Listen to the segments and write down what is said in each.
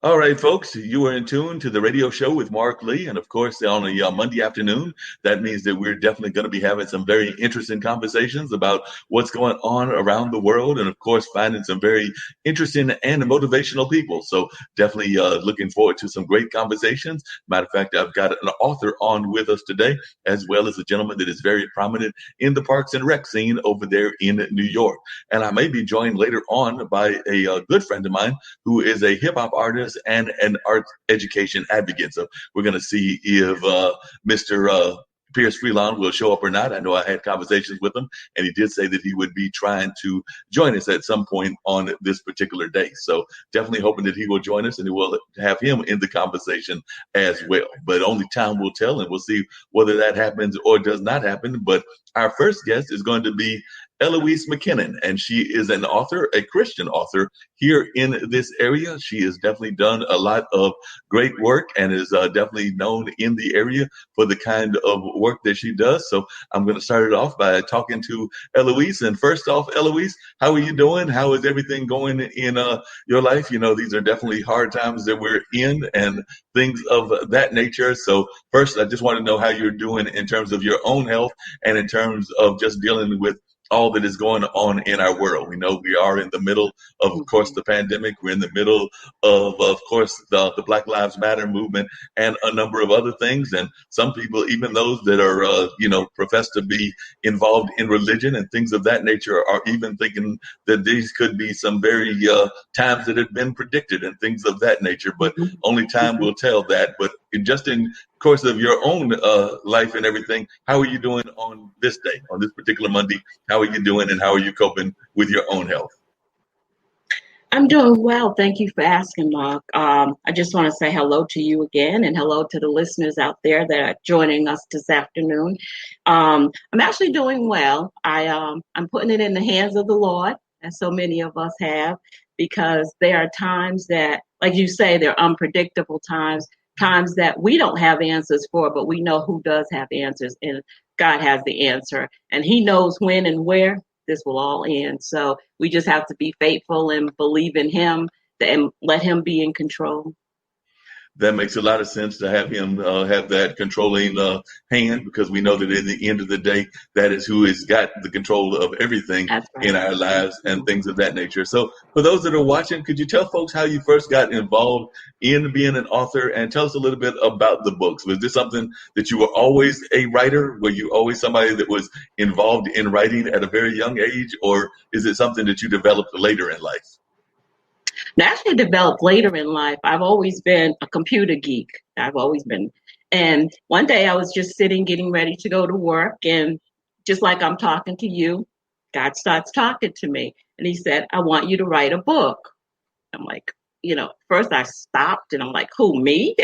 All right, folks, you are in tune to the radio show with Marc Lee. And of course, on a Monday afternoon, that means that we're definitely going to be having some very interesting conversations about what's going on around the world. And of course, finding some very interesting and motivational people. So definitely looking forward to some great conversations. Matter of fact, I've got an author on with us today, as well as a gentleman that is very prominent in the Parks and Rec scene over there in New York. And I may be joined later on by a good friend of mine who is a hip hop artist and an art education advocate. So we're going to see if Mr. Pierce Freelon will show up or not. I know I had conversations with him, and he did say that he would be trying to join us at some point on this particular day. So definitely hoping that he will join us and we'll have him in the conversation as well. But only time will tell, and we'll see whether that happens or does not happen. But our first guest is going to be Eloise McKinnon, and she is an author, a Christian author here in this area. She has definitely done a lot of great work and is definitely known in the area for the kind of work that she does. So I'm going to start it off by talking to Eloise. And first off, Eloise, how are you doing? How is everything going in your life? You know, these are definitely hard times that we're in and things of that nature. So first, I just want to know how you're doing in terms of your own health and in terms of just dealing with all that is going on in our world. We know we are in the middle of course, the pandemic. We're in the middle of course, the Black Lives Matter movement and a number of other things. And some people, even those that are, profess to be involved in religion and things of that nature, are even thinking that these could be some very times that have been predicted and things of that nature. But only time will tell that. But just in course of your own life and everything, how are you doing on this day, on this particular Monday? How are you doing and how are you coping with your own health? I'm doing well. Thank you for asking, Mark. I just want to say hello to you again and hello to the listeners out there that are joining us this afternoon. I'm actually doing well. I'm putting it in the hands of the Lord, as so many of us have, because there are times that, like you say, they're unpredictable times that we don't have answers for, but we know who does have answers, and God has the answer, and He knows when and where this will all end. So we just have to be faithful and believe in Him and let Him be in control. That makes a lot of sense to have him have that controlling hand, because we know that in the end of the day, that is who has got the control of everything That's right. in our lives and things of that nature. So for those that are watching, could you tell folks how you first got involved in being an author, and tell us a little bit about the books? Was this something that you were always a writer? Were you always somebody that was involved in writing at a very young age, or is it something that you developed later in life? Actually developed later in life. I've always been a computer geek. I've always been. And one day I was just sitting, getting ready to go to work. And just like I'm talking to you, God starts talking to me. And He said, I want you to write a book. I'm like, first I stopped and I'm like, who, me?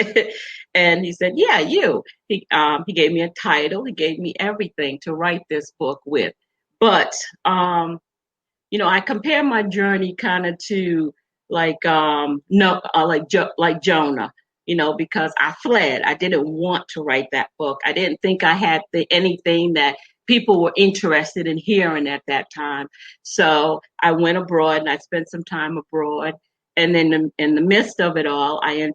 And He said, yeah, you. He gave me a title. He gave me everything to write this book with. But, I compare my journey kind of to like Jonah, because I fled. I didn't want to write that book. I didn't think I had anything that people were interested in hearing at that time. So I went abroad and I spent some time abroad. And then in the midst of it all, I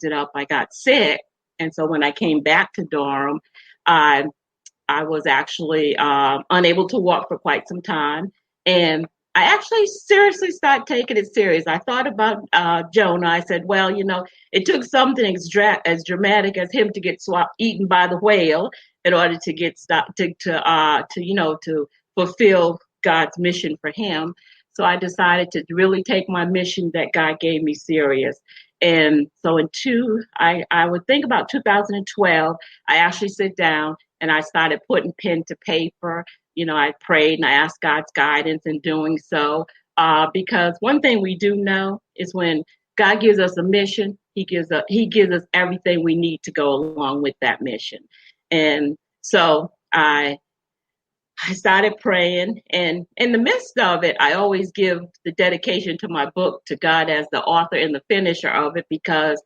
got sick. And so when I came back to Durham, I was actually unable to walk for quite some time. And I actually seriously started taking it serious. I thought about Jonah. I said, well, it took something as dramatic as him to get eaten by the whale in order to get stopped to fulfill God's mission for him. So I decided to really take my mission that God gave me serious. And so I would think about 2012, I actually sit down and I started putting pen to paper. I prayed and I asked God's guidance in doing so, because one thing we do know is when God gives us a mission, He gives us everything we need to go along with that mission. And so I started praying, and in the midst of it, I always give the dedication to my book to God as the author and the finisher of it, because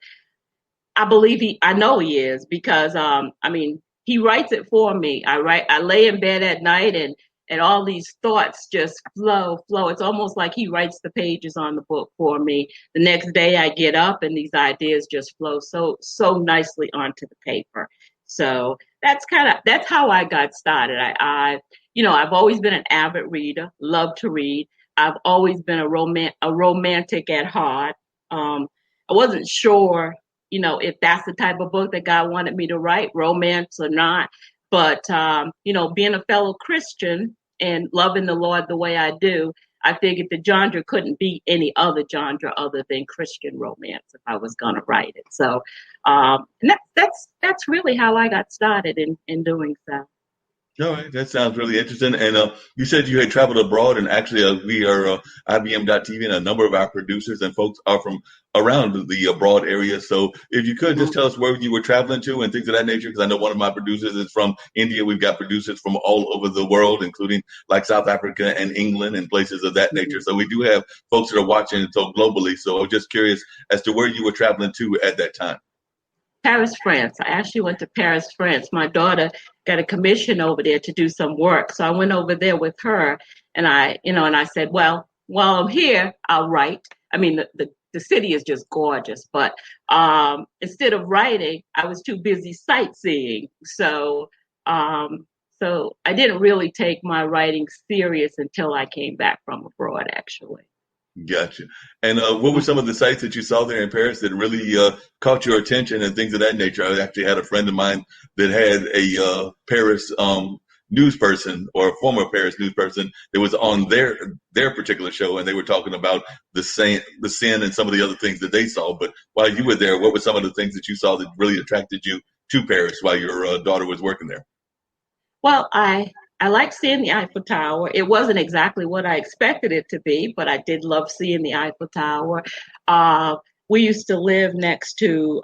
I know He is, because He writes it for me. I lay in bed at night and all these thoughts just flow. It's almost like he writes the pages on the book for me. The next day I get up and these ideas just flow so nicely onto the paper. So that's how I got started. I've always been an avid reader, love to read. I've always been a romantic at heart. I wasn't sure, if that's the type of book that God wanted me to write, romance or not. But, being a fellow Christian and loving the Lord the way I do, I figured the genre couldn't be any other genre other than Christian romance if I was going to write it. So and that's really how I got started in doing so. All right, that sounds really interesting. And you said you had traveled abroad, and actually, we are IBM.TV, and a number of our producers and folks are from around the abroad area. So, if you could just tell us where you were traveling to and things of that nature, because I know one of my producers is from India. We've got producers from all over the world, including like South Africa and England and places of that nature. So, we do have folks that are watching so globally. So, I was just curious as to where you were traveling to at that time. Paris, France. I actually went to Paris, France. My daughter got a commission over there to do some work. So I went over there with her and I said, well, while I'm here, I'll write. I mean, the city is just gorgeous, but instead of writing, I was too busy sightseeing. So I didn't really take my writing serious until I came back from abroad, actually. Gotcha. And what were some of the sites that you saw there in Paris that really caught your attention and things of that nature? I actually had a friend of mine that had a Paris news person or a former Paris news person that was on their particular show, and they were talking about the sin and some of the other things that they saw. But while you were there, what were some of the things that you saw that really attracted you to Paris while your daughter was working there? Well, I like seeing the Eiffel Tower. It wasn't exactly what I expected it to be, but I did love seeing the Eiffel Tower. We used to live next to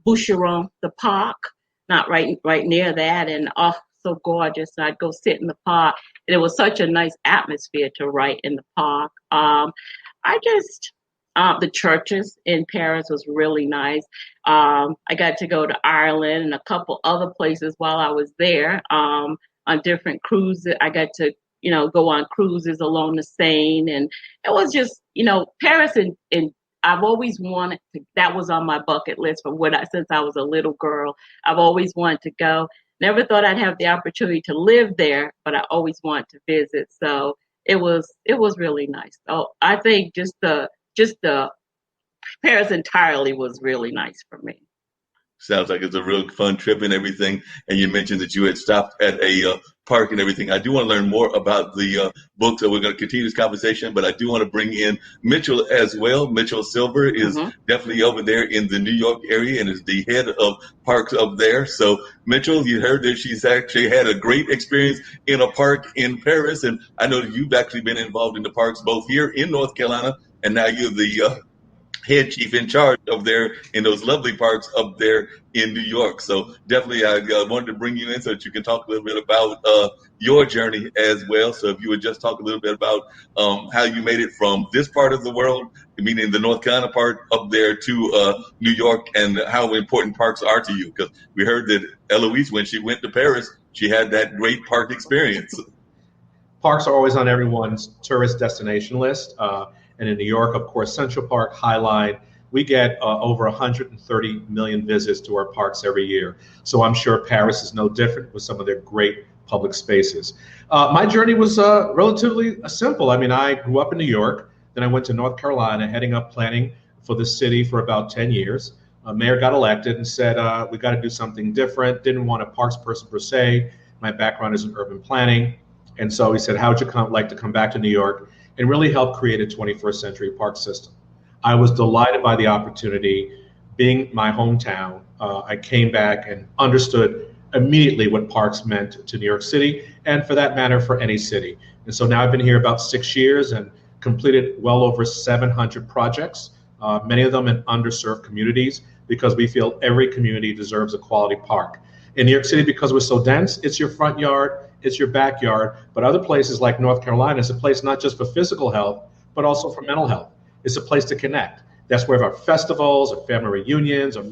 Boucheron, the park, not right near that, and so gorgeous. I'd go sit in the park, and it was such a nice atmosphere to write in the park. The churches in Paris was really nice. I got to go to Ireland and a couple other places while I was there. On different cruises, I got to, go on cruises along the Seine, and it was just, Paris and I've always wanted to. That was on my bucket list since I was a little girl. I've always wanted to go. Never thought I'd have the opportunity to live there, but I always wanted to visit. So it was really nice. So I think just the Paris entirely was really nice for me. Sounds like it's a real fun trip and everything. And you mentioned that you had stopped at a park and everything. I do want to learn more about the book, so we're going to continue this conversation, but I do want to bring in Mitchell as well. Mitchell Silver is definitely over there in the New York area and is the head of parks up there. So Mitchell, you heard that she's actually had a great experience in a park in Paris. And I know that you've actually been involved in the parks both here in North Carolina, and now you're the head chief in charge of there in those lovely parks up there in New York. So definitely I wanted to bring you in so that you can talk a little bit about your journey as well. So if you would just talk a little bit about how you made it from this part of the world, meaning the North Carolina part, up there to New York, and how important parks are to you. Because we heard that Eloise, when she went to Paris, she had that great park experience. Parks are always on everyone's tourist destination list. And in New York, of course, Central Park, High Line, we get over 130 million visits to our parks every year. So I'm sure Paris is no different with some of their great public spaces. My journey was relatively simple. I mean, I grew up in New York, then I went to North Carolina, heading up planning for the city for about 10 years. Mayor got elected and said, we got to do something different. Didn't want a parks person per se. My background is in urban planning. And so he said, how would you like to come back to New York and really help create a 21st century park system? I was delighted by the opportunity. Being my hometown, I came back and understood immediately what parks meant to New York City, and for that matter, for any city. And so now I've been here about 6 years and completed well over 700 projects, many of them in underserved communities, because we feel every community deserves a quality park. In New York City, because we're so dense, it's your front yard, it's your backyard, but other places like North Carolina is a place not just for physical health, but also for mental health. It's a place to connect. That's where our festivals, or family reunions, or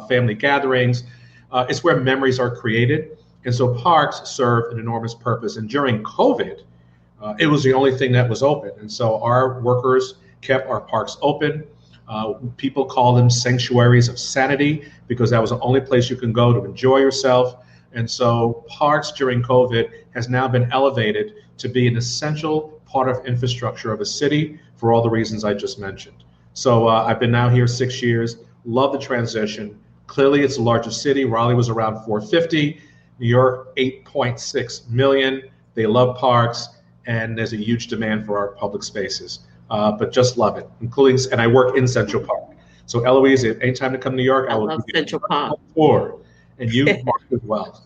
family gatherings, it's where memories are created. And so parks serve an enormous purpose. And during COVID, it was the only thing that was open. And so our workers kept our parks open. People call them sanctuaries of sanity because that was the only place you can go to enjoy yourself. And so parks during COVID has now been elevated to be an essential part of infrastructure of a city for all the reasons I just mentioned. So I've been now here 6 years, love the transition. Clearly it's the largest city. Raleigh was around 450, New York 8.6 million. They love parks, and there's a huge demand for our public spaces. But just love it, including, and I work in Central Park. So Eloise, anytime to come to New York, I will love Central Park. Tour, and you, Mark, as well.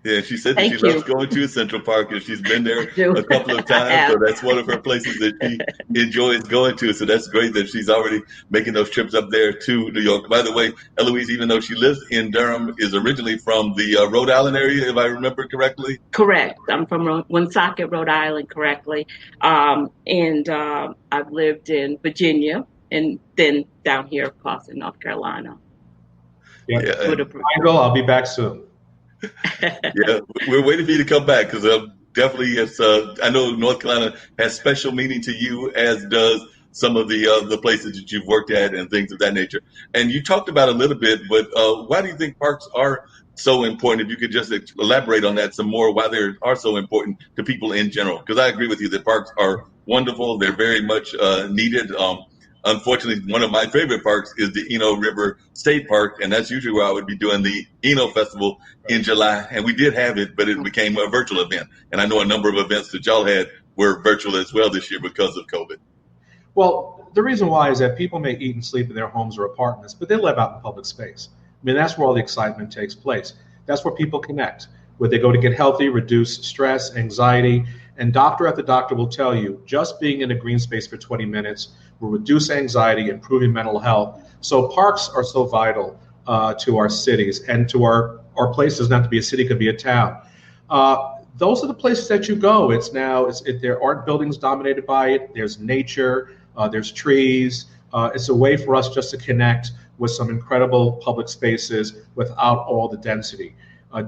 Yeah, she said that she loves going to Central Park, and she's been there a couple of times. So that's one of her places that she enjoys going to. So that's great that she's already making those trips up there to New York. By the way, Eloise, even though she lives in Durham, is originally from the Rhode Island area, if I remember correctly. Correct. I'm from Woonsocket, Rhode Island, correctly. And I've lived in Virginia and then down here, of course, in North Carolina. Yeah. Michael, I'll be back soon. Yeah, we're waiting for you to come back because definitely it's. I know North Carolina has special meaning to you, as does some of the places that you've worked at and things of that nature. And you talked about a little bit, but why do you think parks are so important? If you could just elaborate on that some more, why they are so important to people in general? Because I agree with you that parks are wonderful; they're very much needed. Unfortunately, one of my favorite parks is the Eno River State Park, and that's usually where I would be doing the Eno Festival in July. And we did have it, but it became a virtual event. And I know a number of events that y'all had were virtual as well this year because of COVID. Well, the reason why is that people may eat and sleep in their homes or apartments, but they live out in public space. I mean, that's where all the excitement takes place. That's where people connect, where they go to get healthy, reduce stress, anxiety. And doctor after doctor will tell you, just being in a green space for 20 minutes will reduce anxiety, improving mental health. So parks are so vital to our cities and to our places. Not to be a city, could be a town. Those are the places that you go. There aren't buildings dominated by it. There's nature, there's trees. It's a way for us just to connect with some incredible public spaces without all the density.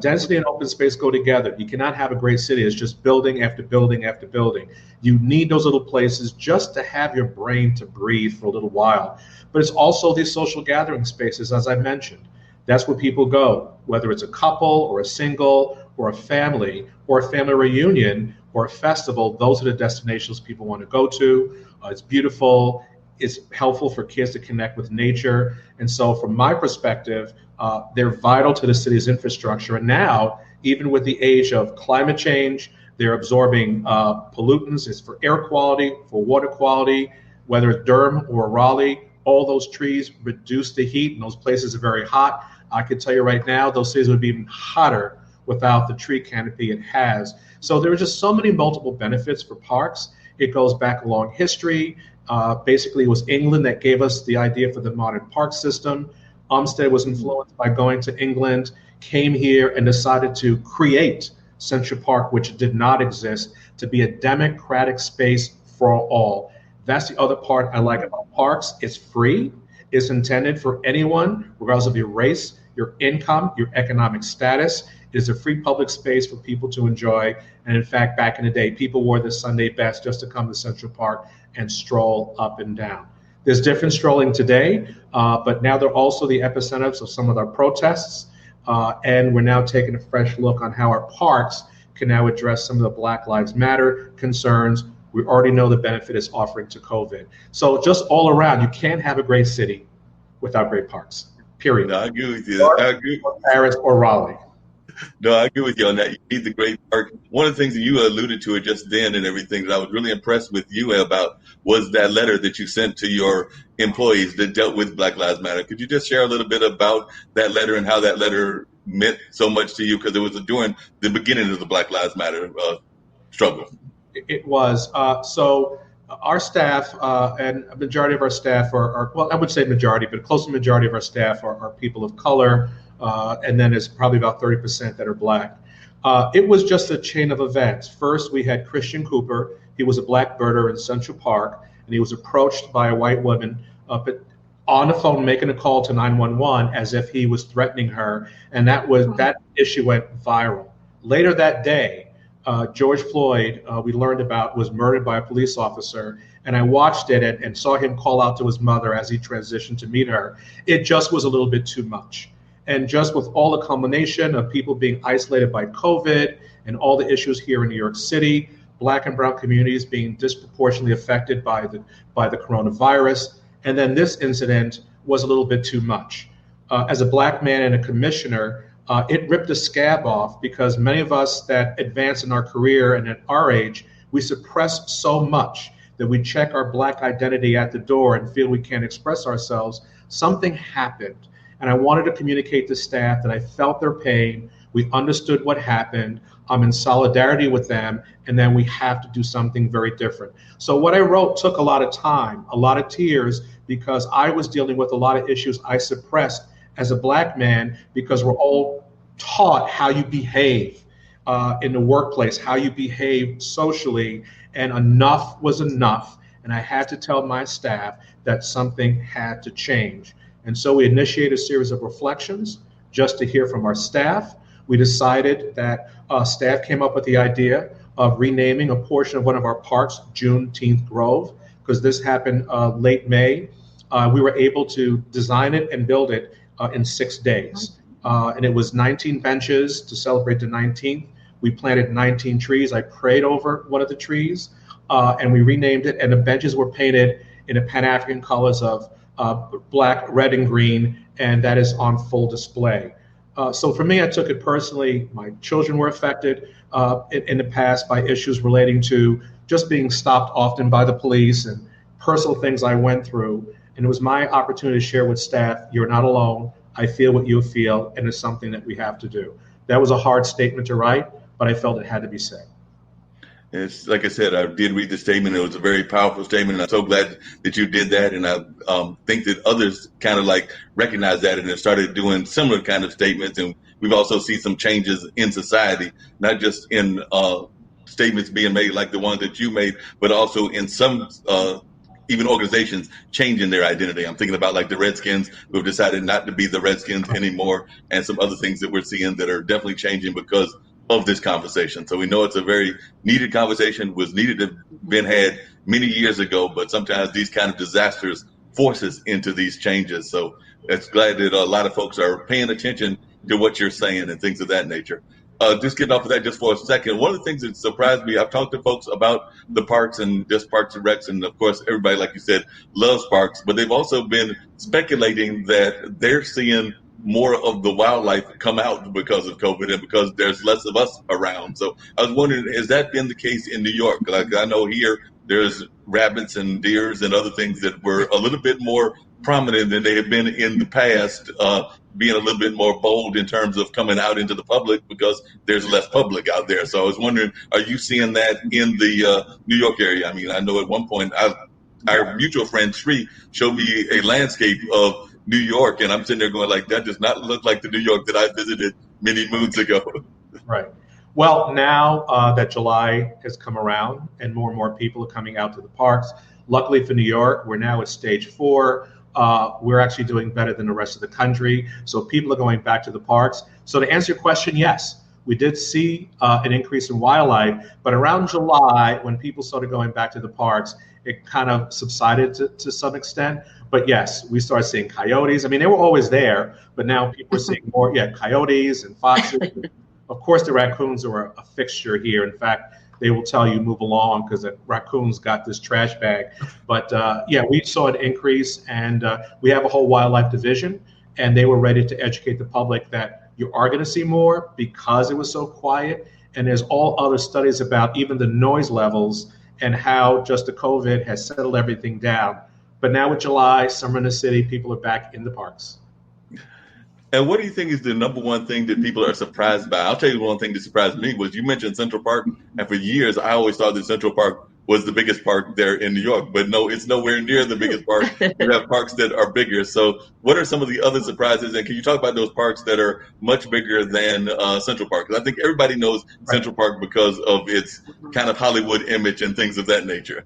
Density and open space go together. You cannot have a great city. It's just building after building after building. You need those little places just to have your brain to breathe for a little while. But it's also these social gathering spaces, as I mentioned. That's where people go, whether it's a couple or a single or a family reunion or a festival. Those are the destinations people want to go to. It's beautiful. It's helpful for kids to connect with nature. And so from my perspective, they're vital to the city's infrastructure. And now, even with the age of climate change, they're absorbing pollutants. It's for air quality, for water quality, whether it's Durham or Raleigh. All those trees reduce the heat, and those places are very hot. I can tell you right now, those cities would be even hotter without the tree canopy it has. So there are just so many multiple benefits for parks. It goes back a long history. Basically, it was England that gave us the idea for the modern park system. Olmsted was influenced by going to England, came here and decided to create Central Park, which did not exist, to be a democratic space for all. That's the other part I like about parks. It's free. It's intended for anyone, regardless of your race, your income, your economic status. It is a free public space for people to enjoy. And in fact, back in the day, people wore the Sunday best just to come to Central Park and stroll up and down. There's different strolling today, but now they're also the epicenters of some of our protests. And we're now taking a fresh look on how our parks can now address some of the Black Lives Matter concerns. We already know the benefit it's offering to COVID. So just all around, you can't have a great city without great parks, period. No, I agree with you. I agree. Or Paris or Raleigh. No, I agree with you on that. You need the great park. One of the things that you alluded to it just then and everything that I was really impressed with you about was that letter that you sent to your employees that dealt with Black Lives Matter. Could you just share a little bit about that letter and how that letter meant so much to you? Because it was during the beginning of the Black Lives Matter struggle. It was. So our staff and a majority of our staff are, well, I would say majority, but close to the majority of our staff are people of color. And then there's probably about 30% that are Black. It was just a chain of events. First, we had Christian Cooper. He was a Black birder in Central Park, and he was approached by a white woman. But on the phone making a call to 911 as if he was threatening her, and that issue went viral. Later that day, George Floyd, we learned about, was murdered by a police officer, and I watched it and saw him call out to his mother as he transitioned to meet her. It just was a little bit too much. And just with all the combination of people being isolated by COVID and all the issues here in New York City, Black and brown communities being disproportionately affected by the coronavirus, and then this incident was a little bit too much. As a Black man and a commissioner, it ripped a scab off, because many of us that advance in our career and at our age, we suppress so much that we check our Black identity at the door and feel we can't express ourselves. Something happened. And I wanted to communicate to staff that I felt their pain. We understood what happened. I'm in solidarity with them. And then we have to do something very different. So what I wrote took a lot of time, a lot of tears, because I was dealing with a lot of issues I suppressed as a Black man, because we're all taught how you behave in the workplace, how you behave socially, and enough was enough. And I had to tell my staff that something had to change. And so we initiated a series of reflections just to hear from our staff. We decided that staff came up with the idea of renaming a portion of one of our parks Juneteenth Grove, because this happened late May. We were able to design it and build it in 6 days. And it was 19 benches to celebrate the 19th. We planted 19 trees. I prayed over one of the trees, and we renamed it. And the benches were painted in the Pan-African colors of Black, red, and green, and that is on full display. So for me, I took it personally. My children were affected in the past by issues relating to just being stopped often by the police and personal things I went through. And it was my opportunity to share with staff, you're not alone. I feel what you feel, and it's something that we have to do. That was a hard statement to write, but I felt it had to be said. It's like I said, I did read the statement. It was a very powerful statement, and I'm so glad that you did that. And I think that others kind of like recognize that and have started doing similar kind of statements. And we've also seen some changes in society, not just in statements being made like the ones that you made, but also in some even organizations changing their identity. I'm thinking about like the Redskins, who have decided not to be the Redskins anymore, and some other things that we're seeing that are definitely changing because of this conversation. So we know it's a very needed conversation, was needed to have been had many years ago, but sometimes these kind of disasters force us into these changes. So it's glad that a lot of folks are paying attention to what you're saying and things of that nature. Just getting off of that just for a second, one of the things that surprised me, I've talked to folks about the parks and just Parks and Recs, and of course, everybody, like you said, loves parks, but they've also been speculating that they're seeing more of the wildlife come out because of COVID and because there's less of us around. So I was wondering, has that been the case in New York? Like I know here there's rabbits and deers and other things that were a little bit more prominent than they have been in the past, being a little bit more bold in terms of coming out into the public because there's less public out there. So I was wondering, are you seeing that in the New York area? I mean, I know at one point our mutual friend Sri showed me a landscape of New York, and I'm sitting there going like, that does not look like the New York that I visited many moons ago. Right. Well, now that July has come around and more people are coming out to the parks, luckily for New York, we're now at stage 4. We're actually doing better than the rest of the country. So people are going back to the parks. So to answer your question, yes, we did see an increase in wildlife, but around July, when people started going back to the parks, it kind of subsided to some extent. But yes, we started seeing coyotes. I mean, they were always there, but now people are seeing more, coyotes and foxes. Of course, the raccoons are a fixture here. In fact, they will tell you move along because the raccoons got this trash bag. But we saw an increase, and we have a whole wildlife division, and they were ready to educate the public that you are going to see more because it was so quiet. And there's all other studies about even the noise levels and how just the COVID has settled everything down. But now with July, summer in the city, people are back in the parks. And what do you think is the number one thing that people are surprised by? I'll tell you one thing that surprised me was you mentioned Central Park. And for years, I always thought that Central Park was the biggest park there in New York. But no, it's nowhere near the biggest park. We have parks that are bigger. So what are some of the other surprises? And can you talk about those parks that are much bigger than Central Park? Because I think everybody knows Central Park because of its kind of Hollywood image and things of that nature.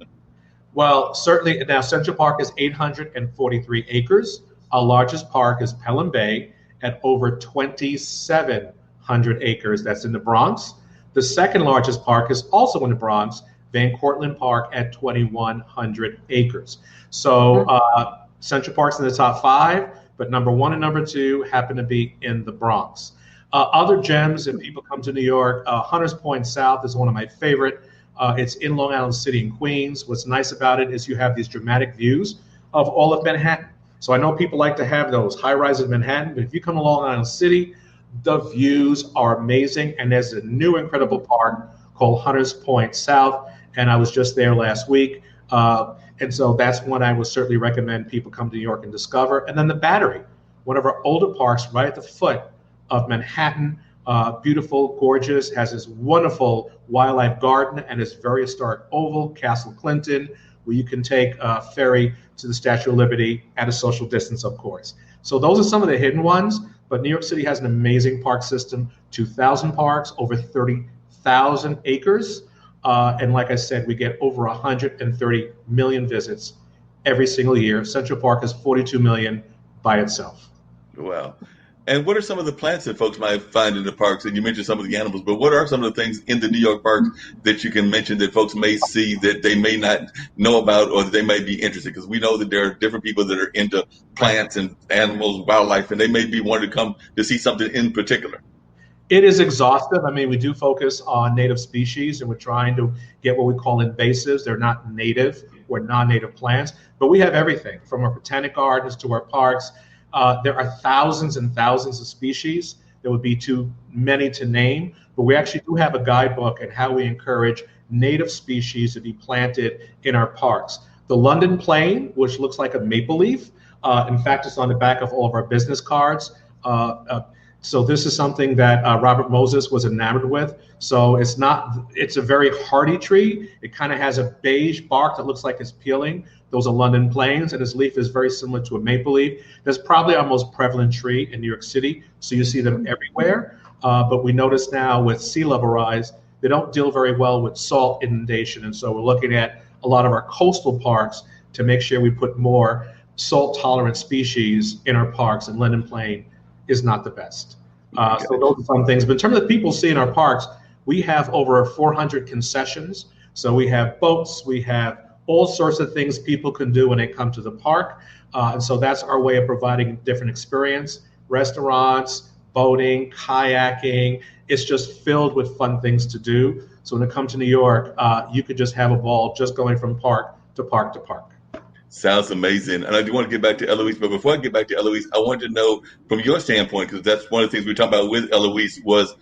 Well, certainly now Central Park is 843 acres. Our largest park is Pelham Bay at over 2,700 acres. That's in the Bronx. The second largest park is also in the Bronx, Van Cortlandt Park at 2,100 acres. So Central Park's in the top five, but number one and number two happen to be in the Bronx. Other gems, if people come to New York, Hunters Point South is one of my favorite. It's in Long Island City in Queens. What's nice about it is you have these dramatic views of all of Manhattan. So I know people like to have those high rises in Manhattan, but if you come to Long Island City, the views are amazing. And there's a new incredible park called Hunters Point South, and I was just there last week. And so that's one I would certainly recommend people come to New York and discover. And then the Battery, one of our older parks right at the foot of Manhattan. Beautiful, gorgeous, has this wonderful wildlife garden and this very historic oval, Castle Clinton, where you can take a ferry to the Statue of Liberty at a social distance, of course. So those are some of the hidden ones, but New York City has an amazing park system, 2,000 parks, over 30,000 acres. And like I said, we get over 130 million visits every single year. Central Park is 42 million by itself. Wow. And what are some of the plants that folks might find in the parks? And you mentioned some of the animals, but what are some of the things in the New York parks that you can mention that folks may see that they may not know about or that they may be interested? Because we know that there are different people that are into plants and animals, wildlife, and they may be wanting to come to see something in particular. It is exhaustive. I mean, we do focus on native species, and we're trying to get what we call invasives. They're not native or non-native plants, but we have everything from our botanic gardens to our parks. There are thousands and thousands of species. There would be too many to name, but we actually do have a guidebook on how we encourage native species to be planted in our parks. The London plane, which looks like a maple leaf, in fact, it's on the back of all of our business cards. So this is something that Robert Moses was enamored with. So it's a very hardy tree. It kind of has a beige bark that looks like it's peeling. Those are London planes, and its leaf is very similar to a maple leaf. That's probably our most prevalent tree in New York City, so you see them everywhere. But we notice now with sea level rise, they don't deal very well with salt inundation, and so we're looking at a lot of our coastal parks to make sure we put more salt-tolerant species in our parks, and London plane is not the best. So those are some things. But in terms of people see in our parks, we have over 400 concessions. So we have boats, we have all sorts of things people can do when they come to the park. And so that's our way of providing a different experience. Restaurants, boating, kayaking, it's just filled with fun things to do. So when it comes to New York, you could just have a ball just going from park to park to park. Sounds amazing. And I do want to get back to Eloise, but before I get back to Eloise, I wanted to know from your standpoint, because that's one of the things we talked about with Eloise, was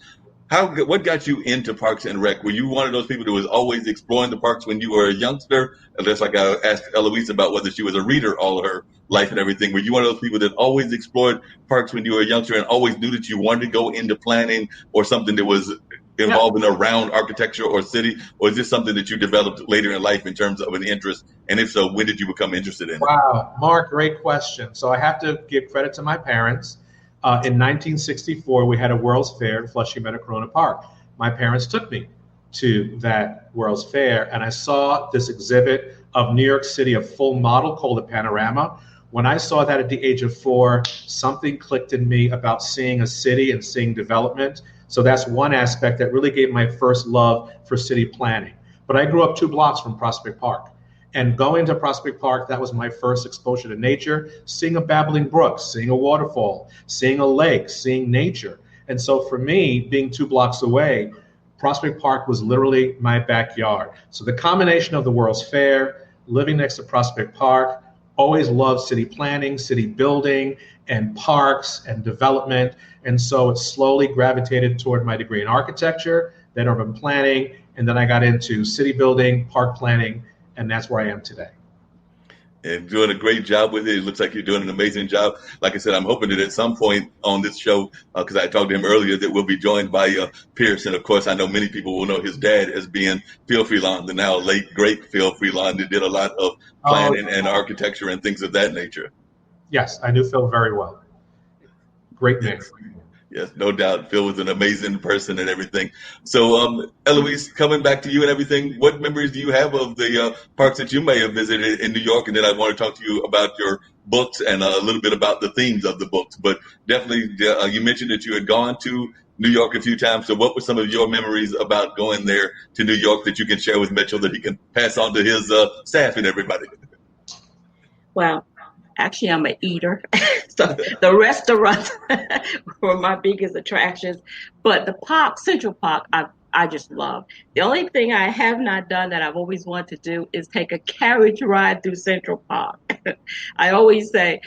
what got you into Parks and Rec? Were you one of those people that was always exploring the parks when you were a youngster? And that's like I asked Eloise about whether she was a reader all her life and everything. Were you one of those people that always explored parks when you were a youngster and always knew that you wanted to go into planning or something that was involving around architecture or city? Or is this something that you developed later in life in terms of an interest? And if so, when did you become interested in it? Wow, Mark, great question. So I have to give credit to my parents. In 1964, we had a World's Fair in Flushing Meadow Corona Park. My parents took me to that World's Fair, and I saw this exhibit of New York City, a full model called the Panorama. When I saw that at the age of 4, something clicked in me about seeing a city and seeing development. So that's one aspect that really gave my first love for city planning. But I grew up 2 blocks from Prospect Park. And going to Prospect Park, that was my first exposure to nature, seeing a babbling brook, seeing a waterfall, seeing a lake, seeing nature. And so for me, being 2 blocks away, Prospect Park was literally my backyard. So the combination of the World's Fair, living next to Prospect Park, always loved city planning, city building, and parks and development. And so it slowly gravitated toward my degree in architecture, then urban planning, and then I got into city building, park planning, and that's where I am today. And doing a great job with it. It looks like you're doing an amazing job. Like I said, I'm hoping that at some point on this show, because I talked to him earlier, that we'll be joined by Pierce. And of course, I know many people will know his dad as being Phil Freelon, the now late, great Phil Freelon, that did a lot of planning and architecture and things of that nature. Yes, I knew Phil very well. Great man. Yes, no doubt. Phil was an amazing person and everything. So, Eloise, coming back to you and everything, what memories do you have of the parks that you may have visited in New York? And then I want to talk to you about your books and a little bit about the themes of the books. But definitely, you mentioned that you had gone to New York a few times. So, what were some of your memories about going there to New York that you can share with Mitchell that he can pass on to his staff and everybody? Well, actually, I'm an eater. So the restaurants were my biggest attractions. But the park, Central Park, I just love. The only thing I have not done that I've always wanted to do is take a carriage ride through Central Park. I always say,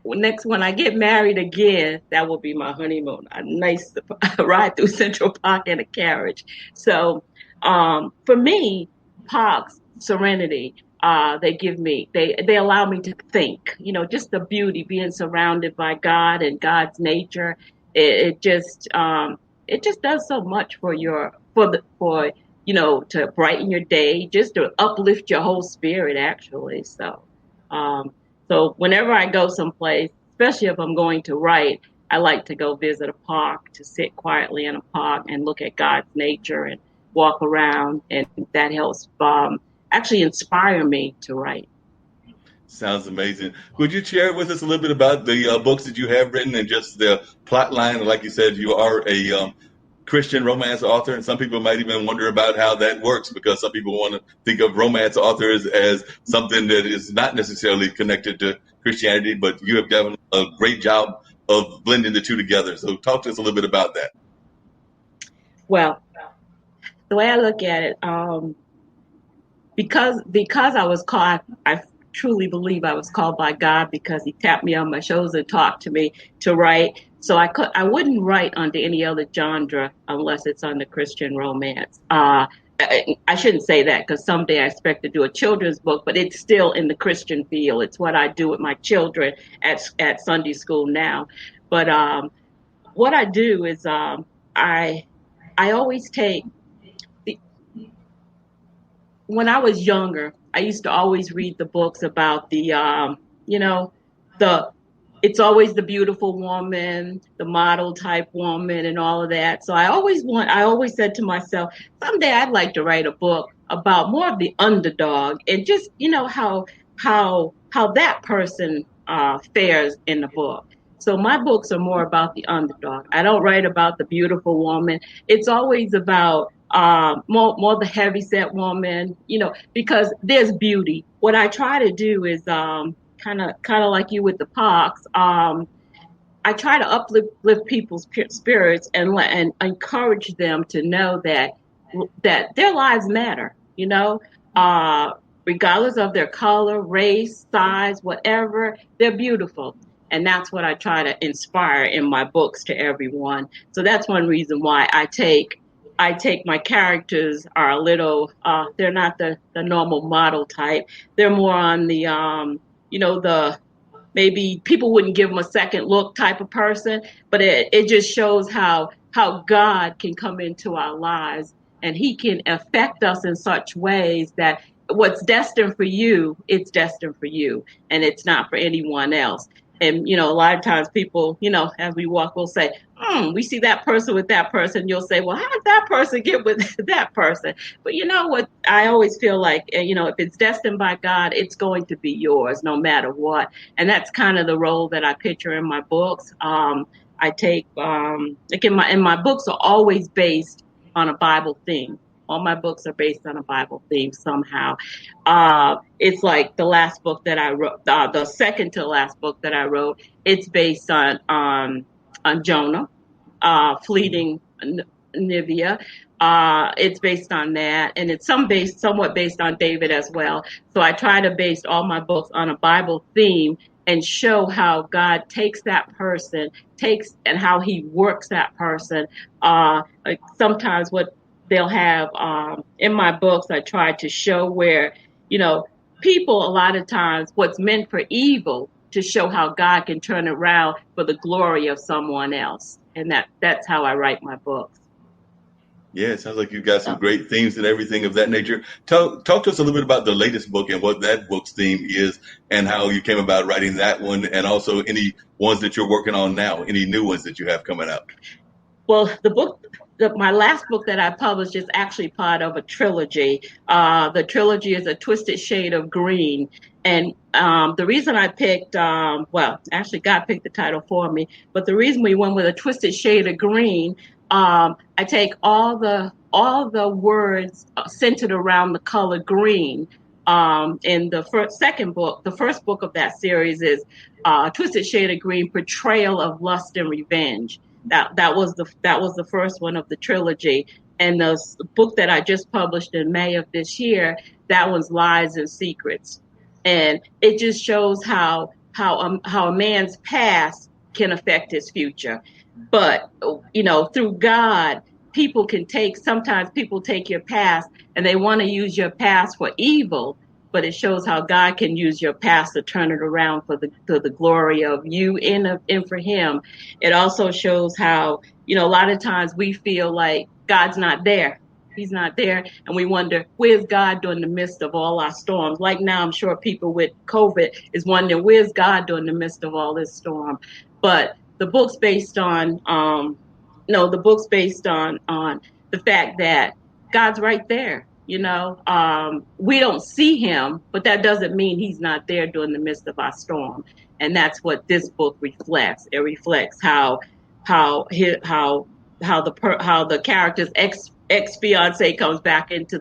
when I get married again, that will be my honeymoon. A nice ride through Central Park in a carriage. So for me, parks, serenity, they allow me to think, just the beauty, being surrounded by God and God's nature. It just does so much to brighten your day, just to uplift your whole spirit, actually. So whenever I go someplace, especially if I'm going to write, I like to go visit a park, to sit quietly in a park and look at God's nature and walk around, and that helps actually inspire me to write. Sounds amazing. Would you share with us a little bit about the books that you have written and just the plot line? Like you said, you are a Christian romance author, and some people might even wonder about how that works because some people want to think of romance authors as something that is not necessarily connected to Christianity, but you have done a great job of blending the two together. So talk to us a little bit about that. Well, the way I look at it, because I was called, I truly believe I was called by God because He tapped me on my shoulder and talked to me to write. So I wouldn't write under any other genre unless it's under Christian romance. I shouldn't say that because someday I expect to do a children's book, but it's still in the Christian field. It's what I do with my children at Sunday school now. But what I do is I always take. When I was younger, I used to always read the books about it's always the beautiful woman, the model type woman and all of that. So I always said to myself, someday I'd like to write a book about more of the underdog and just, how that person fares in the book. So my books are more about the underdog. I don't write about the beautiful woman. It's always about more the heavyset woman, because there's beauty. What I try to do is kind of like you with the parks. I try to uplift people's spirits and encourage them to know that their lives matter. Regardless of their color, race, size, whatever, they're beautiful. And that's what I try to inspire in my books to everyone. So that's one reason why I take my characters are a little, they're not the normal model type. They're more on the maybe people wouldn't give them a second look type of person, but it just shows how God can come into our lives and He can affect us in such ways that what's destined for you, it's destined for you, and it's not for anyone else. And, a lot of times people, as we walk, we'll say, we see that person with that person. You'll say, well, how did that person get with that person? But you know what? I always feel like, if it's destined by God, it's going to be yours no matter what. And that's kind of the role that I picture in my books. I take, my books are always based on a Bible theme. All my books are based on a Bible theme somehow. It's like the last book that I wrote, the second to last book that I wrote. It's based on Jonah, fleeing Nineveh. It's based on that, and it's somewhat based on David as well. So I try to base all my books on a Bible theme and show how God takes that person, and how He works that person. Like sometimes what they'll have in my books, I try to show where, people a lot of times what's meant for evil, to show how God can turn it around for the glory of someone else. And that's how I write my books. Yeah, it sounds like you've got some great themes and everything of that nature. Talk to us a little bit about the latest book and what that book's theme is and how you came about writing that one, and also any ones that you're working on now, any new ones that you have coming out. Well, my last book that I published is actually part of a trilogy. The trilogy is A Twisted Shade of Green. And the reason I picked, actually God picked the title for me, but the reason we went with A Twisted Shade of Green, I take all the words centered around the color green. In the first book of that series is Twisted Shade of Green, Portrayal of Lust and Revenge. That was the first one of the trilogy. And the book that I just published in May of this year, that one's Lies and Secrets. And it just shows how a man's past can affect his future. But, through God, sometimes people take your past and they want to use your past for evil, but it shows how God can use your past to turn it around for the glory of you and for him. It also shows how, a lot of times we feel like God's not there. He's not there. And we wonder, where's God during the midst of all our storms? Like now, I'm sure people with COVID is wondering, where's God during the midst of all this storm? But the book's based on, the fact that God's right there. We don't see him, but that doesn't mean he's not there during the midst of our storm. And that's what this book reflects. It reflects how the character's ex-fiance comes back into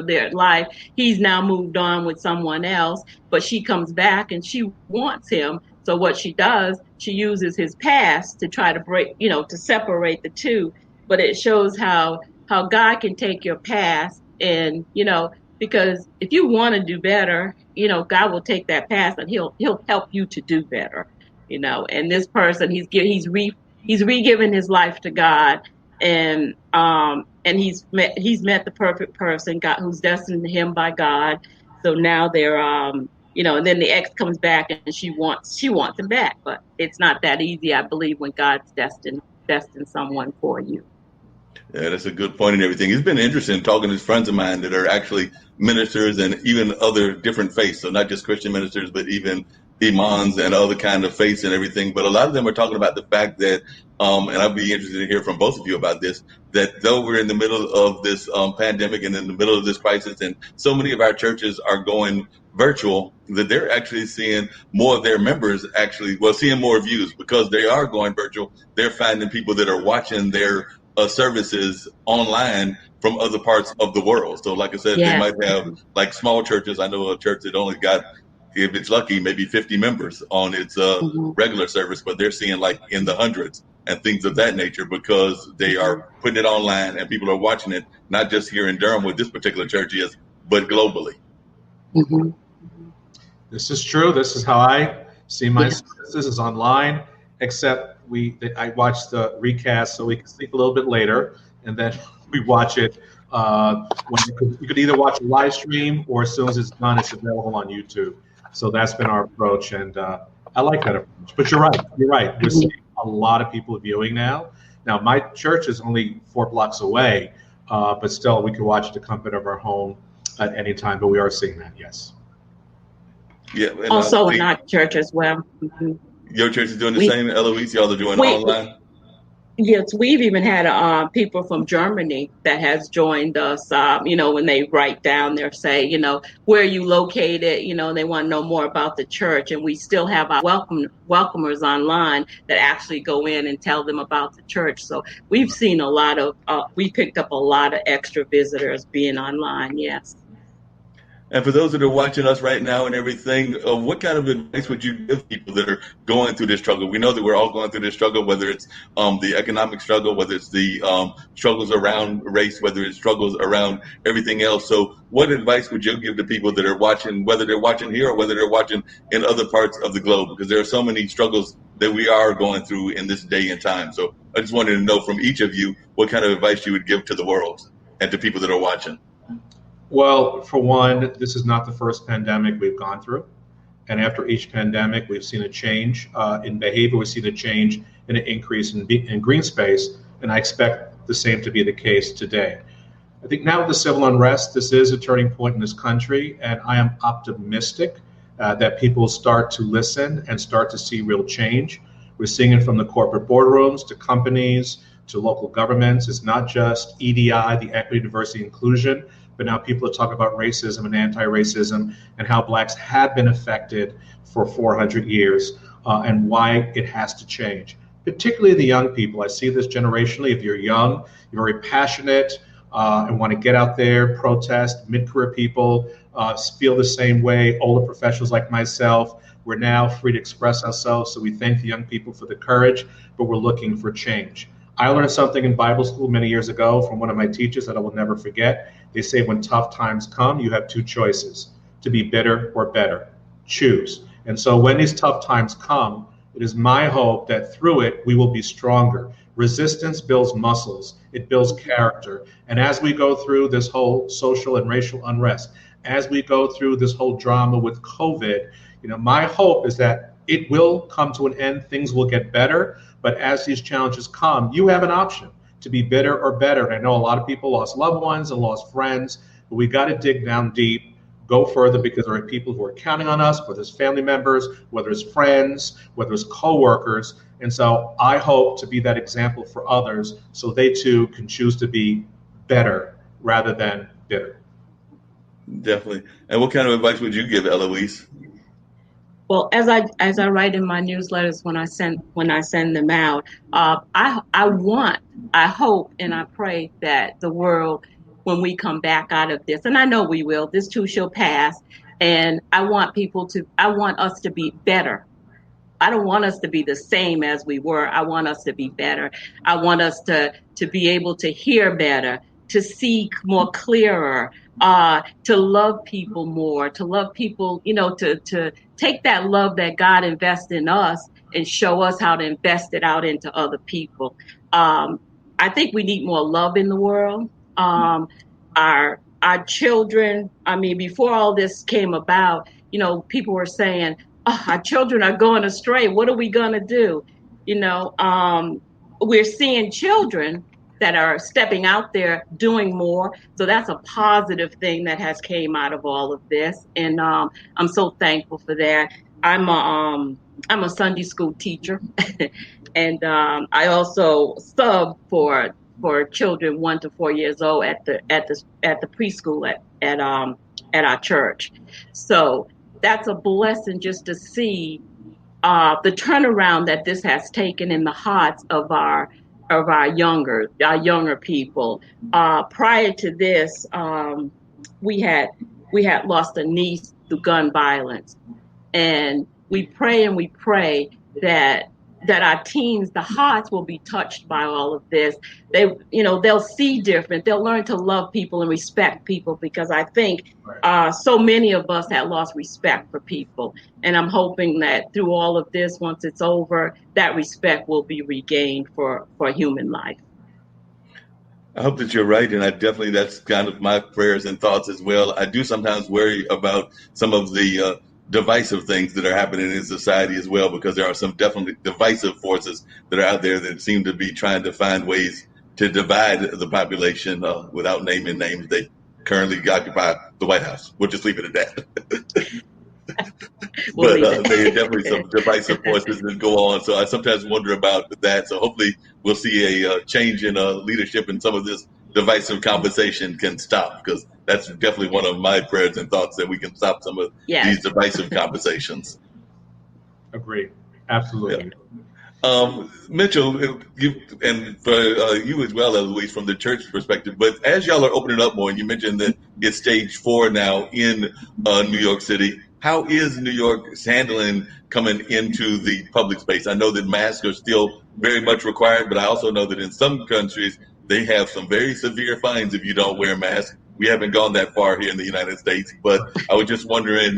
their life. He's now moved on with someone else, but she comes back and she wants him. So what she does, she uses his past to try to to separate the two. But it shows how God can take your past and, because if you want to do better, God will take that past and he'll help you to do better, and this person, he's re-given his life to God, and he's met the perfect person, God, who's destined to him by God. So now they're, and then the ex comes back and she wants him back, but it's not that easy, I believe, when God's destined someone for you. Yeah, that's a good point and everything. It's been interesting talking to friends of mine that are actually ministers and even other different faiths. So not just Christian ministers, but even imams and other kind of faiths and everything. But a lot of them are talking about the fact that, and I'd be interested to hear from both of you about this, that though we're in the middle of this pandemic and in the middle of this crisis, and so many of our churches are going virtual, that they're actually seeing more of their members seeing more views because they are going virtual. They're finding people that are watching their services online from other parts of the world. So like I said, They might have like small churches. I know a church that only got, if it's lucky, maybe 50 members on its regular service, but they're seeing like in the hundreds and things of that nature because they are putting it online and people are watching it, not just here in Durham where this particular church is, but globally. Mm-hmm. This is true. This is how I see my services, is online, except I watch the recast so we can sleep a little bit later, and then we watch it when you could either watch a live stream or as soon as it's done, it's available on YouTube. So that's been our approach, and I like that approach. But you're right. We're seeing a lot of people viewing now. Now, my church is only 4 blocks away, but still we can watch it at the comfort of our home at any time. But we are seeing that, yes. Yeah. Also in our church as well. Mm-hmm. Your church is doing the same, Eloise? Y'all are doing online? Yes, we've even had people from Germany that has joined us, when they write down their say, where are you located, they want to know more about the church. And we still have our welcomers online that actually go in and tell them about the church. So we've seen we picked up a lot of extra visitors being online, yes. And for those that are watching us right now and everything, what kind of advice would you give people that are going through this struggle? We know that we're all going through this struggle, whether it's the economic struggle, whether it's the struggles around race, whether it's struggles around everything else. So what advice would you give to people that are watching, whether they're watching here or whether they're watching in other parts of the globe? Because there are so many struggles that we are going through in this day and time. So I just wanted to know from each of you what kind of advice you would give to the world and to people that are watching. Well, for one, this is not the first pandemic we've gone through. And after each pandemic, we've seen a change in behavior. We've seen a change and an increase in green space. And I expect the same to be the case today. I think now with the civil unrest, this is a turning point in this country, and I am optimistic that people start to listen and start to see real change. We're seeing it from the corporate boardrooms to companies to local governments. It's not just EDI, the equity, diversity, inclusion, but now people are talking about racism and anti-racism and how blacks have been affected for 400 years and why it has to change. Particularly the young people. I see this generationally. If you're young, you're very passionate, and want to get out there, protest. Mid-career people feel the same way. Older professionals like myself, we're now free to express ourselves. So we thank the young people for the courage, but we're looking for change. I learned something in Bible school many years ago from one of my teachers that I will never forget. They say when tough times come, you have two choices: to be bitter or better. Choose. And so when these tough times come, it is my hope that through it, we will be stronger. Resistance builds muscles, it builds character. And as we go through this whole social and racial unrest, as we go through this whole drama with COVID, my hope is that it will come to an end, things will get better. But as these challenges come, you have an option to be bitter or better. And I know a lot of people lost loved ones and lost friends, but we got to dig down deep, go further, because there are people who are counting on us, whether it's family members, whether it's friends, whether it's coworkers. And so I hope to be that example for others so they too can choose to be better rather than bitter. Definitely. And what kind of advice would you give, Eloise? Well, as I write in my newsletters when I send them out, I hope and I pray that the world, when we come back out of this, and I know we will, this too shall pass, and I want us to be better. I don't want us to be the same as we were. I want us to be better. I want us to be able to hear better, to see more clearer, to love people more, to love people, to take that love that God invests in us and show us how to invest it out into other people. I think we need more love in the world. Our children, before all this came about, people were saying, oh, our children are going astray. What are we going to do? We're seeing children that are stepping out there doing more. So that's a positive thing that has came out of all of this. And I'm so thankful for that. I'm a Sunday school teacher and I also sub for children 1 to 4 years old at the preschool at our church. So that's a blessing just to see the turnaround that this has taken in the hearts of our younger people. Prior to this, we had lost a niece through gun violence, and we pray that our teens, the hearts will be touched by all of this. They'll see different. They'll learn to love people and respect people, because I think so many of us had lost respect for people. And I'm hoping that through all of this, once it's over, that respect will be regained for human life. I hope that you're right. And that's kind of my prayers and thoughts as well. I do sometimes worry about some of the divisive things that are happening in society as well, because there are some definitely divisive forces that are out there that seem to be trying to find ways to divide the population without naming names. They currently occupy the White House. We'll just leave it at that. But there are definitely some divisive forces that go on. So I sometimes wonder about that. So hopefully we'll see a change in leadership, and some of this divisive conversation can stop, because that's definitely one of my prayers and thoughts, that we can stop some of these divisive conversations. Agree. Absolutely. Yeah. Mitchell, and for you as well, Eloise, from the church perspective, but as y'all are opening up more, and you mentioned that it's stage 4 now in New York City, how is New York handling coming into the public space? I know that masks are still very much required, but I also know that in some countries, they have some very severe fines if you don't wear a mask. We haven't gone that far here in the United States, but I was just wondering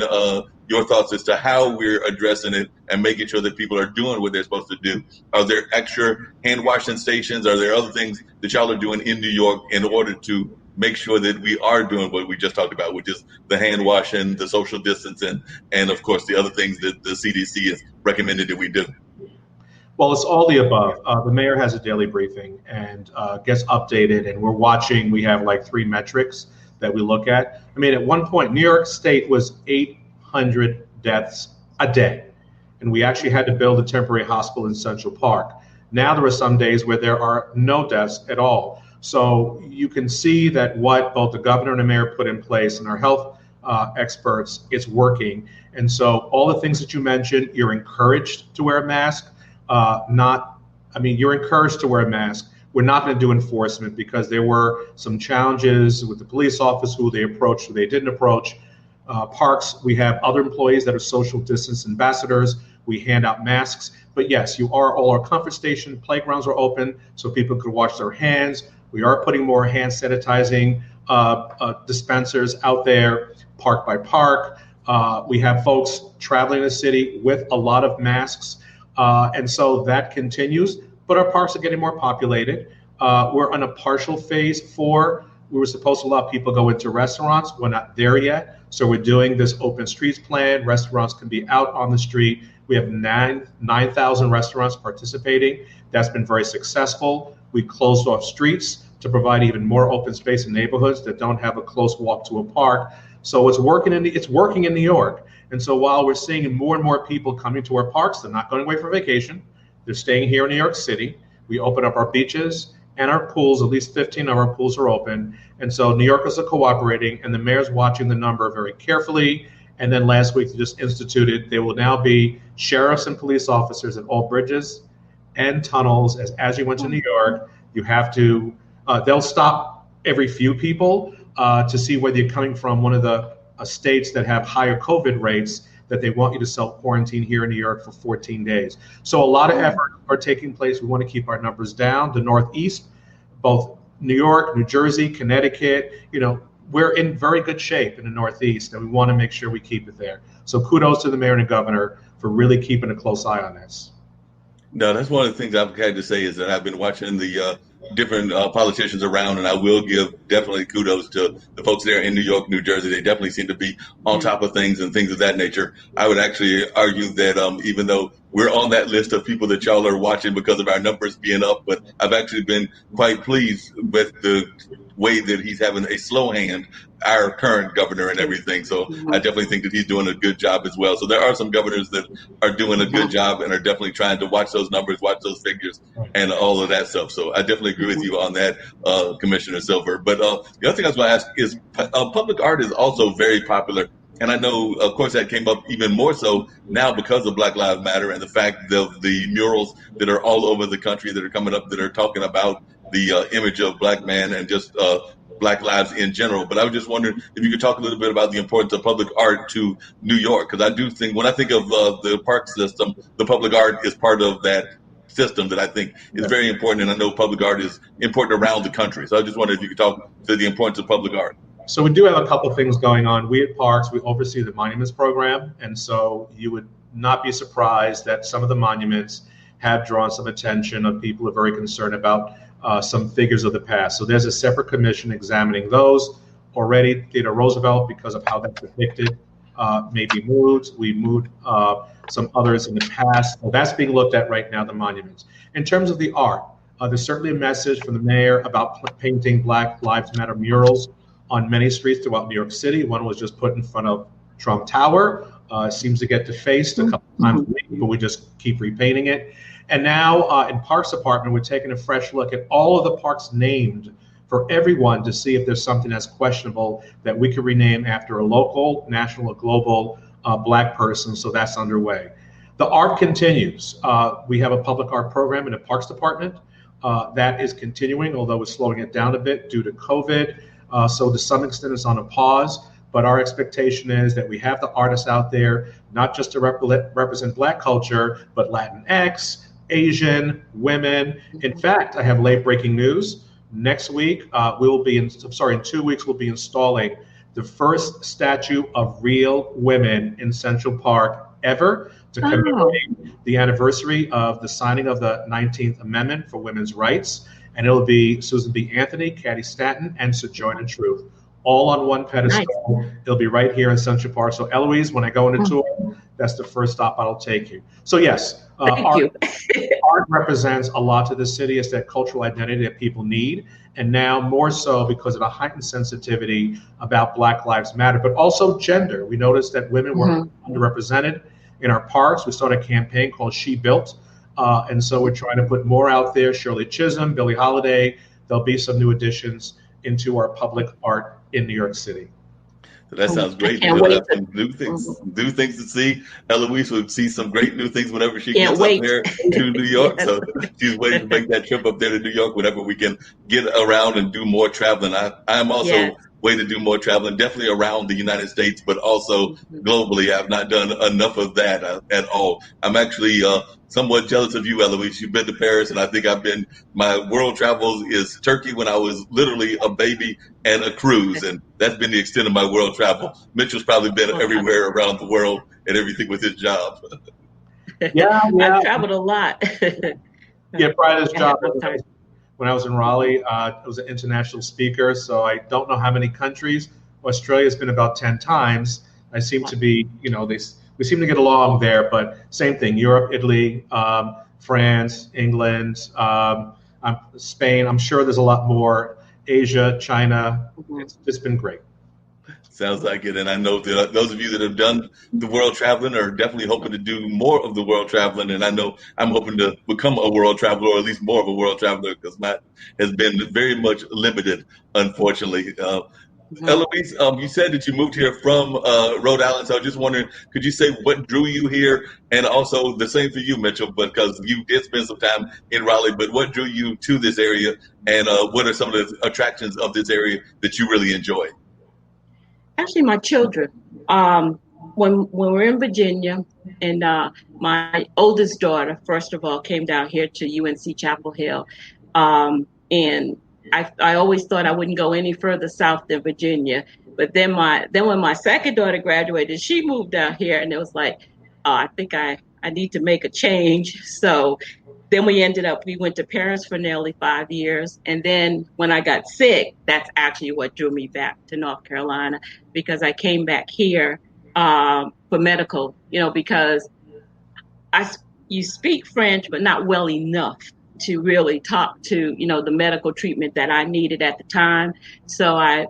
your thoughts as to how we're addressing it and making sure that people are doing what they're supposed to do. Are there extra hand washing stations? Are there other things that y'all are doing in New York in order to make sure that we are doing what we just talked about, which is the hand washing, the social distancing, and of course the other things that the CDC has recommended that we do? Well, it's all the above. The mayor has a daily briefing and gets updated, and we're watching. We have like 3 metrics that we look at. I mean, at one point, New York State was 800 deaths a day, and we actually had to build a temporary hospital in Central Park. Now there are some days where there are no deaths at all. So you can see that what both the governor and the mayor put in place and our health experts, it's working. And so all the things that you mentioned, you're encouraged to wear a mask. You're encouraged to wear a mask. We're not going to do enforcement because there were some challenges with the police office, who they approached, who they didn't approach. Parks, we have other employees that are social distance ambassadors. We hand out masks. But yes, all our comfort station playgrounds are open so people could wash their hands. We are putting more hand sanitizing dispensers out there, park by park. We have folks traveling in the city with a lot of masks. And so that continues, but our parks are getting more populated. We're on a partial phase 4. We were supposed to allow people go into restaurants. We're not there yet. So we're doing this open streets plan. Restaurants can be out on the street. We have 9,000 restaurants participating. That's been very successful. We closed off streets to provide even more open space in neighborhoods that don't have a close walk to a park. So it's working in New York. And so while we're seeing more and more people coming to our parks, they're not going away for vacation. They're staying here in New York City. We open up our beaches and our pools. At least 15 of our pools are open. And so New Yorkers are cooperating, and the mayor's watching the number very carefully. And then last week, they just instituted, there will now be sheriffs and police officers at all bridges and tunnels. As you went to New York, you have to, they'll stop every few people to see whether you're coming from one of the states that have higher COVID rates, that they want you to self-quarantine here in New York for 14 days. So a lot of efforts are taking place. We want to keep our numbers down. The Northeast, both New York, New Jersey, Connecticut, we're in very good shape in the Northeast, and we want to make sure we keep it there. So kudos to the mayor and the governor for really keeping a close eye on this. No, that's one of the things I've had to say is that I've been watching the different politicians around, and I will give definitely kudos to the folks there in New York, New Jersey. They definitely seem to be on top of things and things of that nature. I would actually argue that even though we're on that list of people that y'all are watching because of our numbers being up, but I've actually been quite pleased with the way that he's having a slow hand, our current governor and everything. So I definitely think that he's doing a good job as well. So there are some governors that are doing a good job and are definitely trying to watch those numbers, watch those figures, and all of that stuff. So I definitely agree with you on that, Commissioner Silver. But the other thing I was going to ask is public art is also very popular. And I know, of course, that came up even more so now because of Black Lives Matter and the fact that the murals that are all over the country that are coming up that are talking about the image of Black man and just Black lives in general. But I was just wondering if you could talk a little bit about the importance of public art to New York, because I do think when I think of the park system, the public art is part of that system that I think is very important. And I know public art is important around the country. So I just wondered if you could talk to the importance of public art. So we do have a couple things going on. We at Parks, we oversee the monuments program. And so you would not be surprised that some of the monuments have drawn some attention of people who are very concerned about some figures of the past. So there's a separate commission examining those. Already, Theodore Roosevelt, because of how that's depicted, may be moved. We moved some others in the past. So that's being looked at right now, the monuments. In terms of the art, there's certainly a message from the mayor about painting Black Lives Matter murals on many streets throughout New York City. One was just put in front of Trump Tower. Seems to get defaced a couple times a week, but we just keep repainting it. And now in Parks Department, we're taking a fresh look at all of the parks named for everyone to see if there's something that's questionable that we could rename after a local, national, or global Black person. So that's underway. The art continues. We have a public art program in the Parks Department that is continuing, although we're slowing it down a bit due to COVID. So to some extent, it's on a pause. But our expectation is that we have the artists out there, not just to represent Black culture, but Latinx, Asian, women. In fact, I have late breaking news. Next week, in 2 weeks, we'll be installing the first statue of real women in Central Park ever to commemorate the anniversary of the signing of the 19th Amendment for women's rights. And it'll be Susan B. Anthony, Cady Stanton, and Sojourner Truth, all on one pedestal. Nice. It'll be right here in Central Park. So Eloise, when I go on a tour, that's the first stop I'll take you. So yes, Thank you. art represents a lot to the city. It's that cultural identity that people need. And now more so because of a heightened sensitivity about Black Lives Matter, but also gender. We noticed that women were underrepresented in our parks. We started a campaign called She Built. And so we're trying to put more out there. Shirley Chisholm, Billie Holiday, there'll be some new additions into our public art in New York City. So that sounds great. We'll have some new things to see. Eloise will see some great new things whenever she gets up there to New York. Yes. So she's waiting to make that trip up there to New York whenever we can get around and do more traveling. I'm also waiting to do more traveling, definitely around the United States, but also globally. I've not done enough of that at all. I'm actually somewhat jealous of you, Eloise. You've been to Paris, and I think my world travels is Turkey when I was literally a baby and a cruise, and that's been the extent of my world travel. Mitchell's probably been everywhere around the world and everything with his job. Yeah. I've traveled a lot. Prior to this job, when I was in Raleigh, I was an international speaker, so I don't know how many countries. Australia's been about 10 times. I seem to be, we seem to get along there, but same thing, Europe, Italy, France, England, Spain. I'm sure there's a lot more. Asia, China. It's been great. Sounds like it. And I know that those of you that have done the world traveling are definitely hoping to do more of the world traveling. And I know I'm hoping to become a world traveler, or at least more of a world traveler, because mine has been very much limited, unfortunately. Eloise, you said that you moved here from Rhode Island. So I was just wondering, could you say what drew you here? And also the same for you, Mitchell, because you did spend some time in Raleigh, but what drew you to this area? And what are some of the attractions of this area that you really enjoy? Actually, my children. When we're in Virginia, and my oldest daughter, first of all, came down here to UNC Chapel Hill. And I always thought I wouldn't go any further south than Virginia. But then when my second daughter graduated, she moved out here, and it was like, I think I need to make a change. So then we went to Paris for nearly 5 years. And then when I got sick, that's actually what drew me back to North Carolina, because I came back here for medical, because you speak French, but not well enough to really talk to, the medical treatment that I needed at the time. So I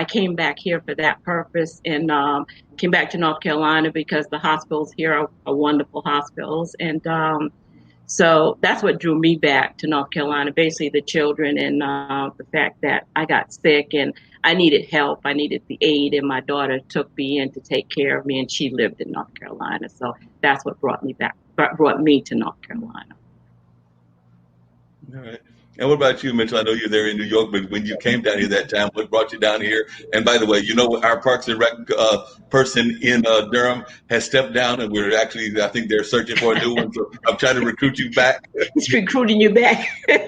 came back here for that purpose, and came back to North Carolina because the hospitals here are wonderful hospitals. And so that's what drew me back to North Carolina, basically the children, and the fact that I got sick and I needed help. I needed the aid, and my daughter took me in to take care of me, and she lived in North Carolina. So that's what brought me to North Carolina. All right. And what about you, Mitchell? I know you're there in New York, but when you came down here that time, what brought you down here? And by the way, our Parks and Rec person in Durham has stepped down, and we're actually, I think they're searching for a new one. So I'm trying to recruit you back. He's recruiting you back. You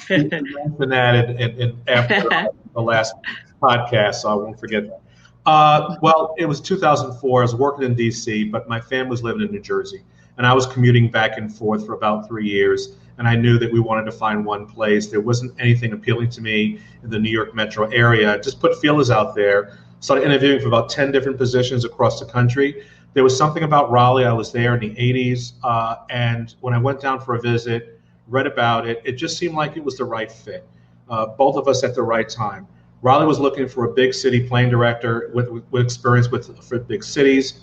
mentioned that after the last podcast, so I won't forget that. Well, it was 2004. I was working in D.C., but my family was living in New Jersey, and I was commuting back and forth for about 3 years. And I knew that we wanted to find one place. There wasn't anything appealing to me in the New York metro area. Just put feelers out there. Started interviewing for about 10 different positions across the country. There was something about Raleigh. I was there in the 80s. And when I went down for a visit, read about it, it just seemed like it was the right fit. Both of us at the right time. Raleigh was looking for a big city plane director with experience for big cities.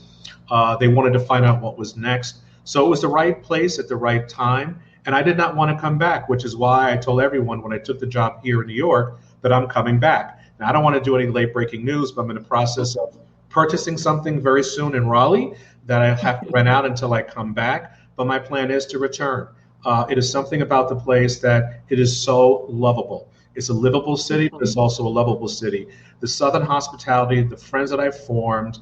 They wanted to find out what was next. So it was the right place at the right time. And I did not want to come back, which is why I told everyone when I took the job here in New York that I'm coming back. Now, I don't want to do any late breaking news, but I'm in the process of purchasing something very soon in Raleigh that I have to rent out until I come back. But my plan is to return. It is something about the place that it is so lovable. It's a livable city, but it's also a lovable city. The Southern hospitality, the friends that I've formed,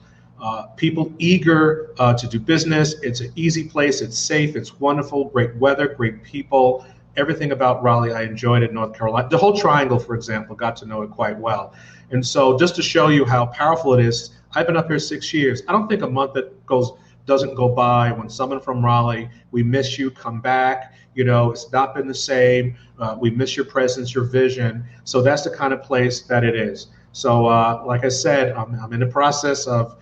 people eager to do business. It's an easy place. It's safe. It's wonderful. Great weather, great people. Everything about Raleigh, I enjoyed in North Carolina. The whole triangle, for example, got to know it quite well. And so just to show you how powerful it is, I've been up here 6 years. I don't think a month that doesn't go by when someone from Raleigh, we miss you, come back. It's not been the same. We miss your presence, your vision. So that's the kind of place that it is. So like I said, I'm in the process of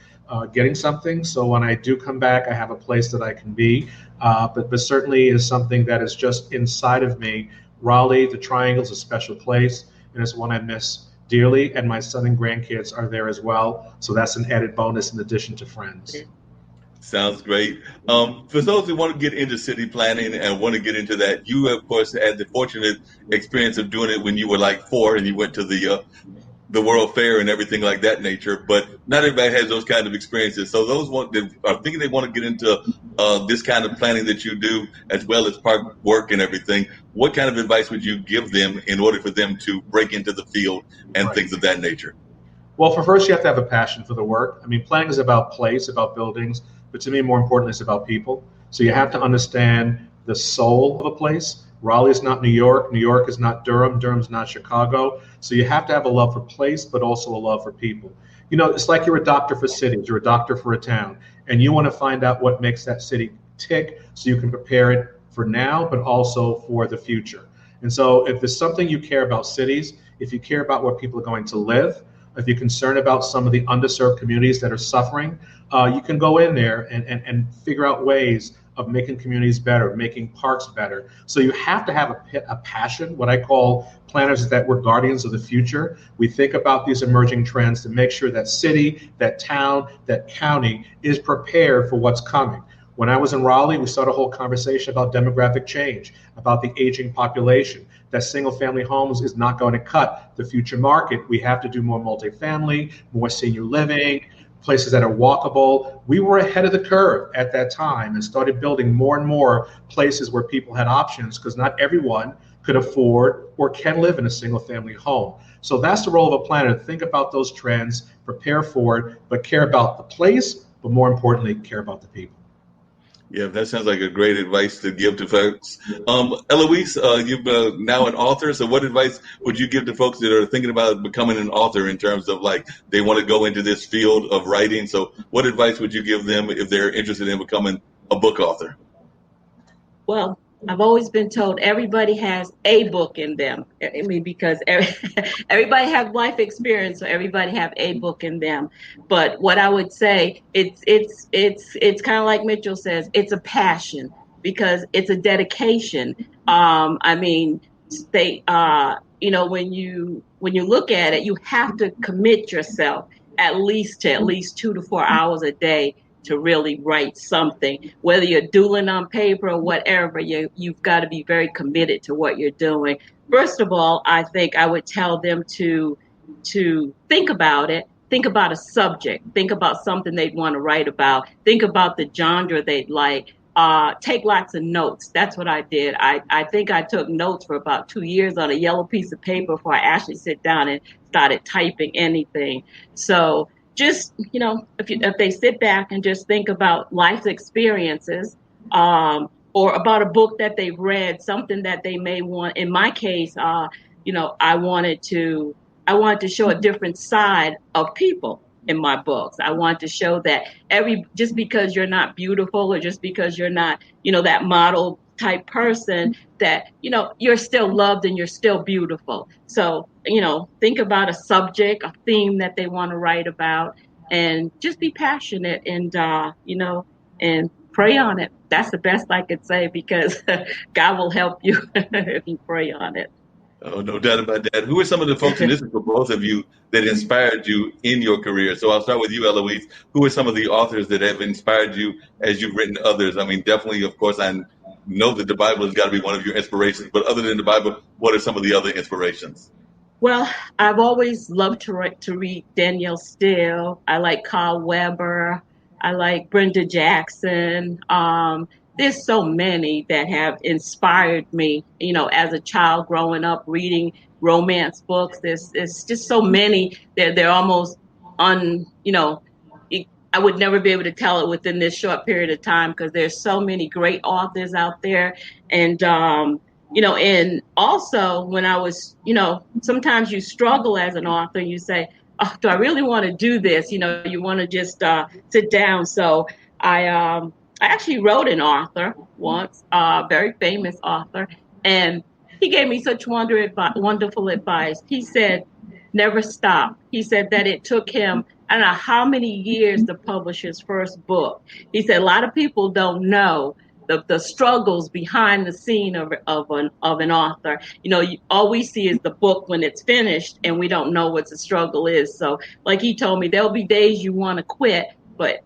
getting something. So when I do come back, I have a place that I can be. But certainly is something that is just inside of me. Raleigh, the Triangle, is a special place, and it's one I miss dearly. And my son and grandkids are there as well. So that's an added bonus in addition to friends. Sounds great. For those who want to get into city planning and want to get into that, you, of course, had the fortunate experience of doing it when you were like 4 and you went to the World Fair and everything like that nature. But not everybody has those kind of experiences. So those that are thinking they want to get into this kind of planning that you do, as well as park work and everything, what kind of advice would you give them in order for them to break into the field and things of that nature? Well, for first, you have to have a passion for the work. I mean, planning is about place, about buildings, but to me, more importantly, it's about people. So you have to understand the soul of a place. Raleigh is not New York. New York is not Durham. Durham's not Chicago. So you have to have a love for place, but also a love for people. You know, it's like you're a doctor for cities, you're a doctor for a town, and you want to find out what makes that city tick so you can prepare it for now, but also for the future. And so if there's something you care about cities, if you care about where people are going to live, if you're concerned about some of the underserved communities that are suffering, you can go in there and figure out ways of making communities better, making parks better. So you have to have a passion. What I call planners is that we're guardians of the future. We think about these emerging trends to make sure that city, that town, that county is prepared for what's coming. When I was in Raleigh, we started a whole conversation about demographic change, about the aging population, that single family homes is not going to cut the future market. We have to do more multifamily, more senior living, places that are walkable. We were ahead of the curve at that time and started building more and more places where people had options, because not everyone could afford or can live in a single family home. So that's the role of a planner, to think about those trends, prepare for it, but care about the place, but more importantly, care about the people. Yeah, that sounds like a great advice to give to folks. Eloise, you're now an author. So what advice would you give to folks that are thinking about becoming an author, in terms of like they want to go into this field of writing? So what advice would you give them if they're interested in becoming a book author? Well, I've always been told everybody has a book in them. I mean, because everybody has life experience, so everybody have a book in them. But what I would say, it's kind of like Mitchell says, it's a passion, because it's a dedication. I mean, when you look at it, you have to commit yourself at least 2 to 4 hours a day to really write something. Whether you're doodling on paper or whatever, you've got to be very committed to what you're doing. First of all, I think I would tell them to think about it. Think about a subject. Think about something they'd want to write about. Think about the genre they'd like. Take lots of notes. That's what I did. I think I took notes for about 2 years on a yellow piece of paper before I actually sit down and started typing anything. So just, if they sit back and just think about life's experiences, or about a book that they've read, something that they may want. In my case, I wanted to show a different side of people in my books. I want to show that just because you're not beautiful, or just because you're not, that model type person, that, you're still loved and you're still beautiful. So, think about a subject, a theme that they want to write about, and just be passionate and, and pray on it. That's the best I could say, because God will help you if you pray on it. Oh, no doubt about that. Who are some of the folks, and this is for both of you, that inspired you in your career? So I'll start with you, Eloise. Who are some of the authors that have inspired you as you've written others? I mean, definitely, of course, I know that the Bible has got to be one of your inspirations, but other than the Bible, what are some of the other inspirations? Well, I've always loved to read Danielle Steele. I like Carl Weber. I like Brenda Jackson. There's so many that have inspired me, as a child growing up reading romance books. There's just so many that they're almost I would never be able to tell it within this short period of time, because there's so many great authors out there. And, and also when I was, sometimes you struggle as an author, you say, oh, do I really want to do this? You want to just sit down. So I actually wrote an author once, a very famous author, and he gave me such wonderful advice. He said, never stop. He said that it took him, I don't know how many years to publish his first book. He said a lot of people don't know the struggles behind the scene of an author. All we see is the book when it's finished, and we don't know what the struggle is. So, like he told me, there'll be days you want to quit, but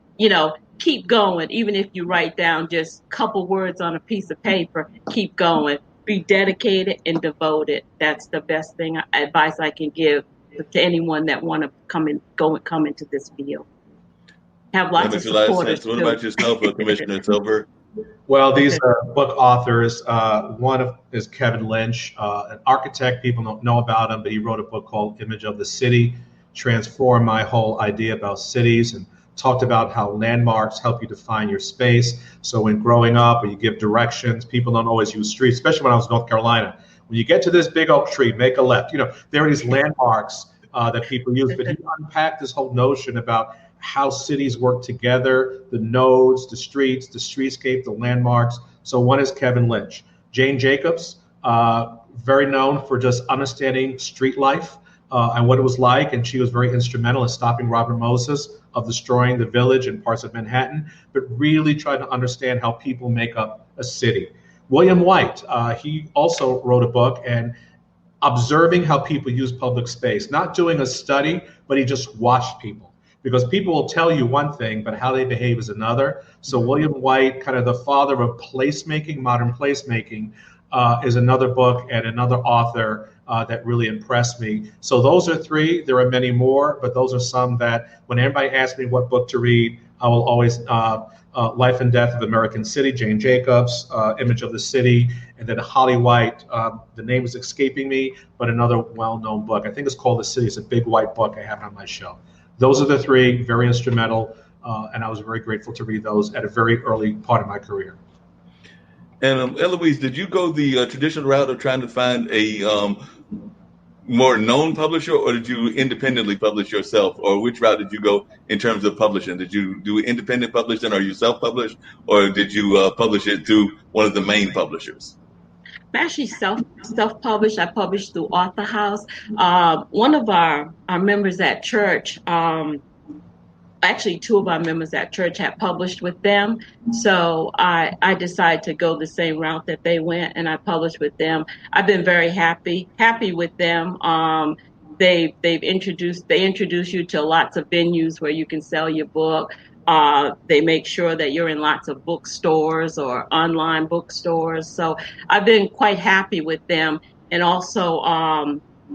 keep going. Even if you write down just a couple words on a piece of paper, keep going. Be dedicated and devoted. That's the best advice I can give to anyone that want to come into this field. Have That lots of makes a lot of supporters sense. What too. about yourself, Commissioner Silver? Well, these book authors, is Kevin Lynch, an architect. People don't know about him, but he wrote a book called Image of the City, transformed my whole idea about cities, and talked about how landmarks help you define your space. So when growing up or you give directions, people don't always use streets, especially when I was in North Carolina. When you get to this big oak tree, make a left. There are these landmarks that people use, but he unpacked this whole notion about how cities work together, the nodes, the streets, the streetscape, the landmarks. So one is Kevin Lynch. Jane Jacobs, very known for just understanding street life and what it was like. And she was very instrumental in stopping Robert Moses of destroying the village and parts of Manhattan, but really tried to understand how people make up a city. William White, he also wrote a book and observing how people use public space, not doing a study, but he just watched people. Because people will tell you one thing, but how they behave is another. So William White, kind of the father of placemaking, modern placemaking, is another book and another author that really impressed me. So those are three. There are many more, but those are some that when everybody asks me what book to read, I will always Life and Death of American City, Jane Jacobs, Image of the City, and then Holly White. The name is escaping me, but another well-known book. I think it's called The City. It's a big white book. I have it on my shelf. Those are the three, very instrumental, and I was very grateful to read those at a very early part of my career. And Eloise, did you go the traditional route of trying to find a more known publisher, or did you independently publish yourself, or which route did you go in terms of publishing? Did you do independent publishing, or you self-published, or did you publish it through one of the main publishers? I'm actually self-published. I published through Author House. One of our members at church, actually two of our members at church had published with them. So I decided to go the same route that they went, and I published with them. I've been very happy with them. They introduce you to lots of venues where you can sell your book. They make sure that you're in lots of bookstores or online bookstores. So I've been quite happy with them. And also,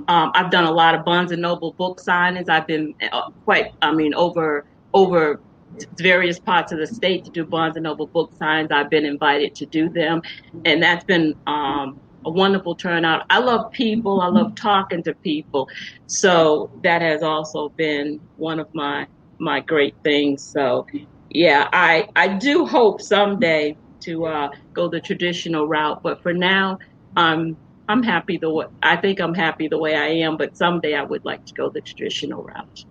I've done a lot of Barnes & Noble book signings. I've been over various parts of the state to do Barnes & Noble book signs. I've been invited to do them. And that's been a wonderful turnout. I love people. I love talking to people. So that has also been one of my great things. So yeah, I do hope someday to go the traditional route, but for now I'm happy I think I'm happy the way I am, but someday I would like to go the traditional route.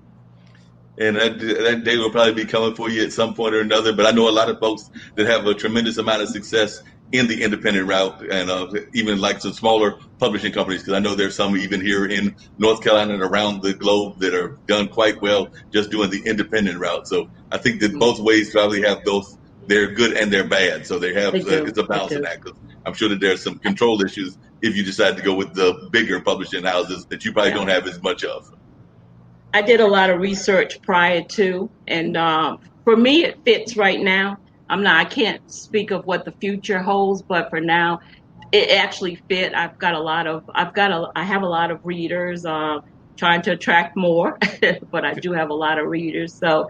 And that day will probably be coming for you at some point or another. But I know a lot of folks that have a tremendous amount of success in the independent route, and even like some smaller publishing companies, because I know there's some even here in North Carolina and around the globe that are done quite well just doing the independent route. So I think that both ways probably have they're good and they're bad. So it's a balancing act. I'm sure that there's some control issues if you decide to go with the bigger publishing houses that you probably don't have as much of. I did a lot of research prior to, and for me, it fits right now. I can't speak of what the future holds, but for now, it actually fit. I have a lot of readers, trying to attract more, but I do have a lot of readers. So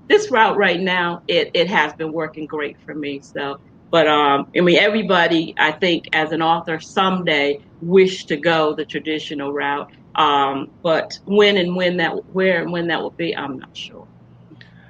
this route right now, it has been working great for me. So, but everybody, I think, as an author, someday wish to go the traditional route. But where and when that will be, I'm not sure.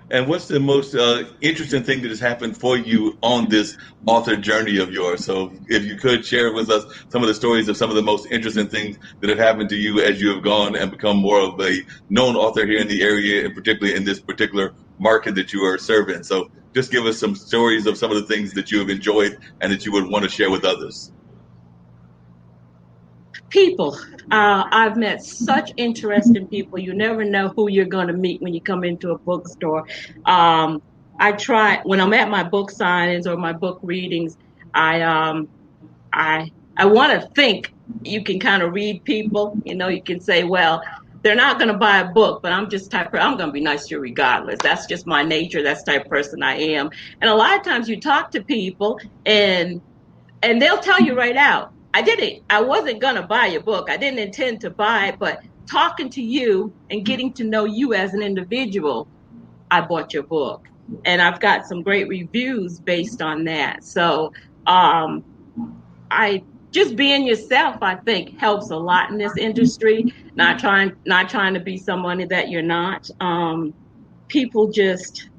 And what's the most interesting thing that has happened for you on this author journey of yours? So if you could share with us some of the stories of some of the most interesting things that have happened to you as you have gone and become more of a known author here in the area, and particularly in this particular market that you are serving. So just give us some stories of some of the things that you have enjoyed and that you would want to share with others. People. I've met such interesting people. You never know who you're going to meet when you come into a bookstore. Um, I try when I'm at my book signings or my book readings. I I want to think you can kind of read people. You know, you can say, well, they're not going to buy a book, but I'm just I'm going to be nice to you regardless. That's just my nature. That's the type of person I am. And a lot of times you talk to people and they'll tell you right out, I wasn't going to buy your book. I didn't intend to buy it, but talking to you and getting to know you as an individual, I bought your book. And I've got some great reviews based on that. So, I just being yourself, I think, helps a lot in this industry. Not trying to be someone that you're not. People just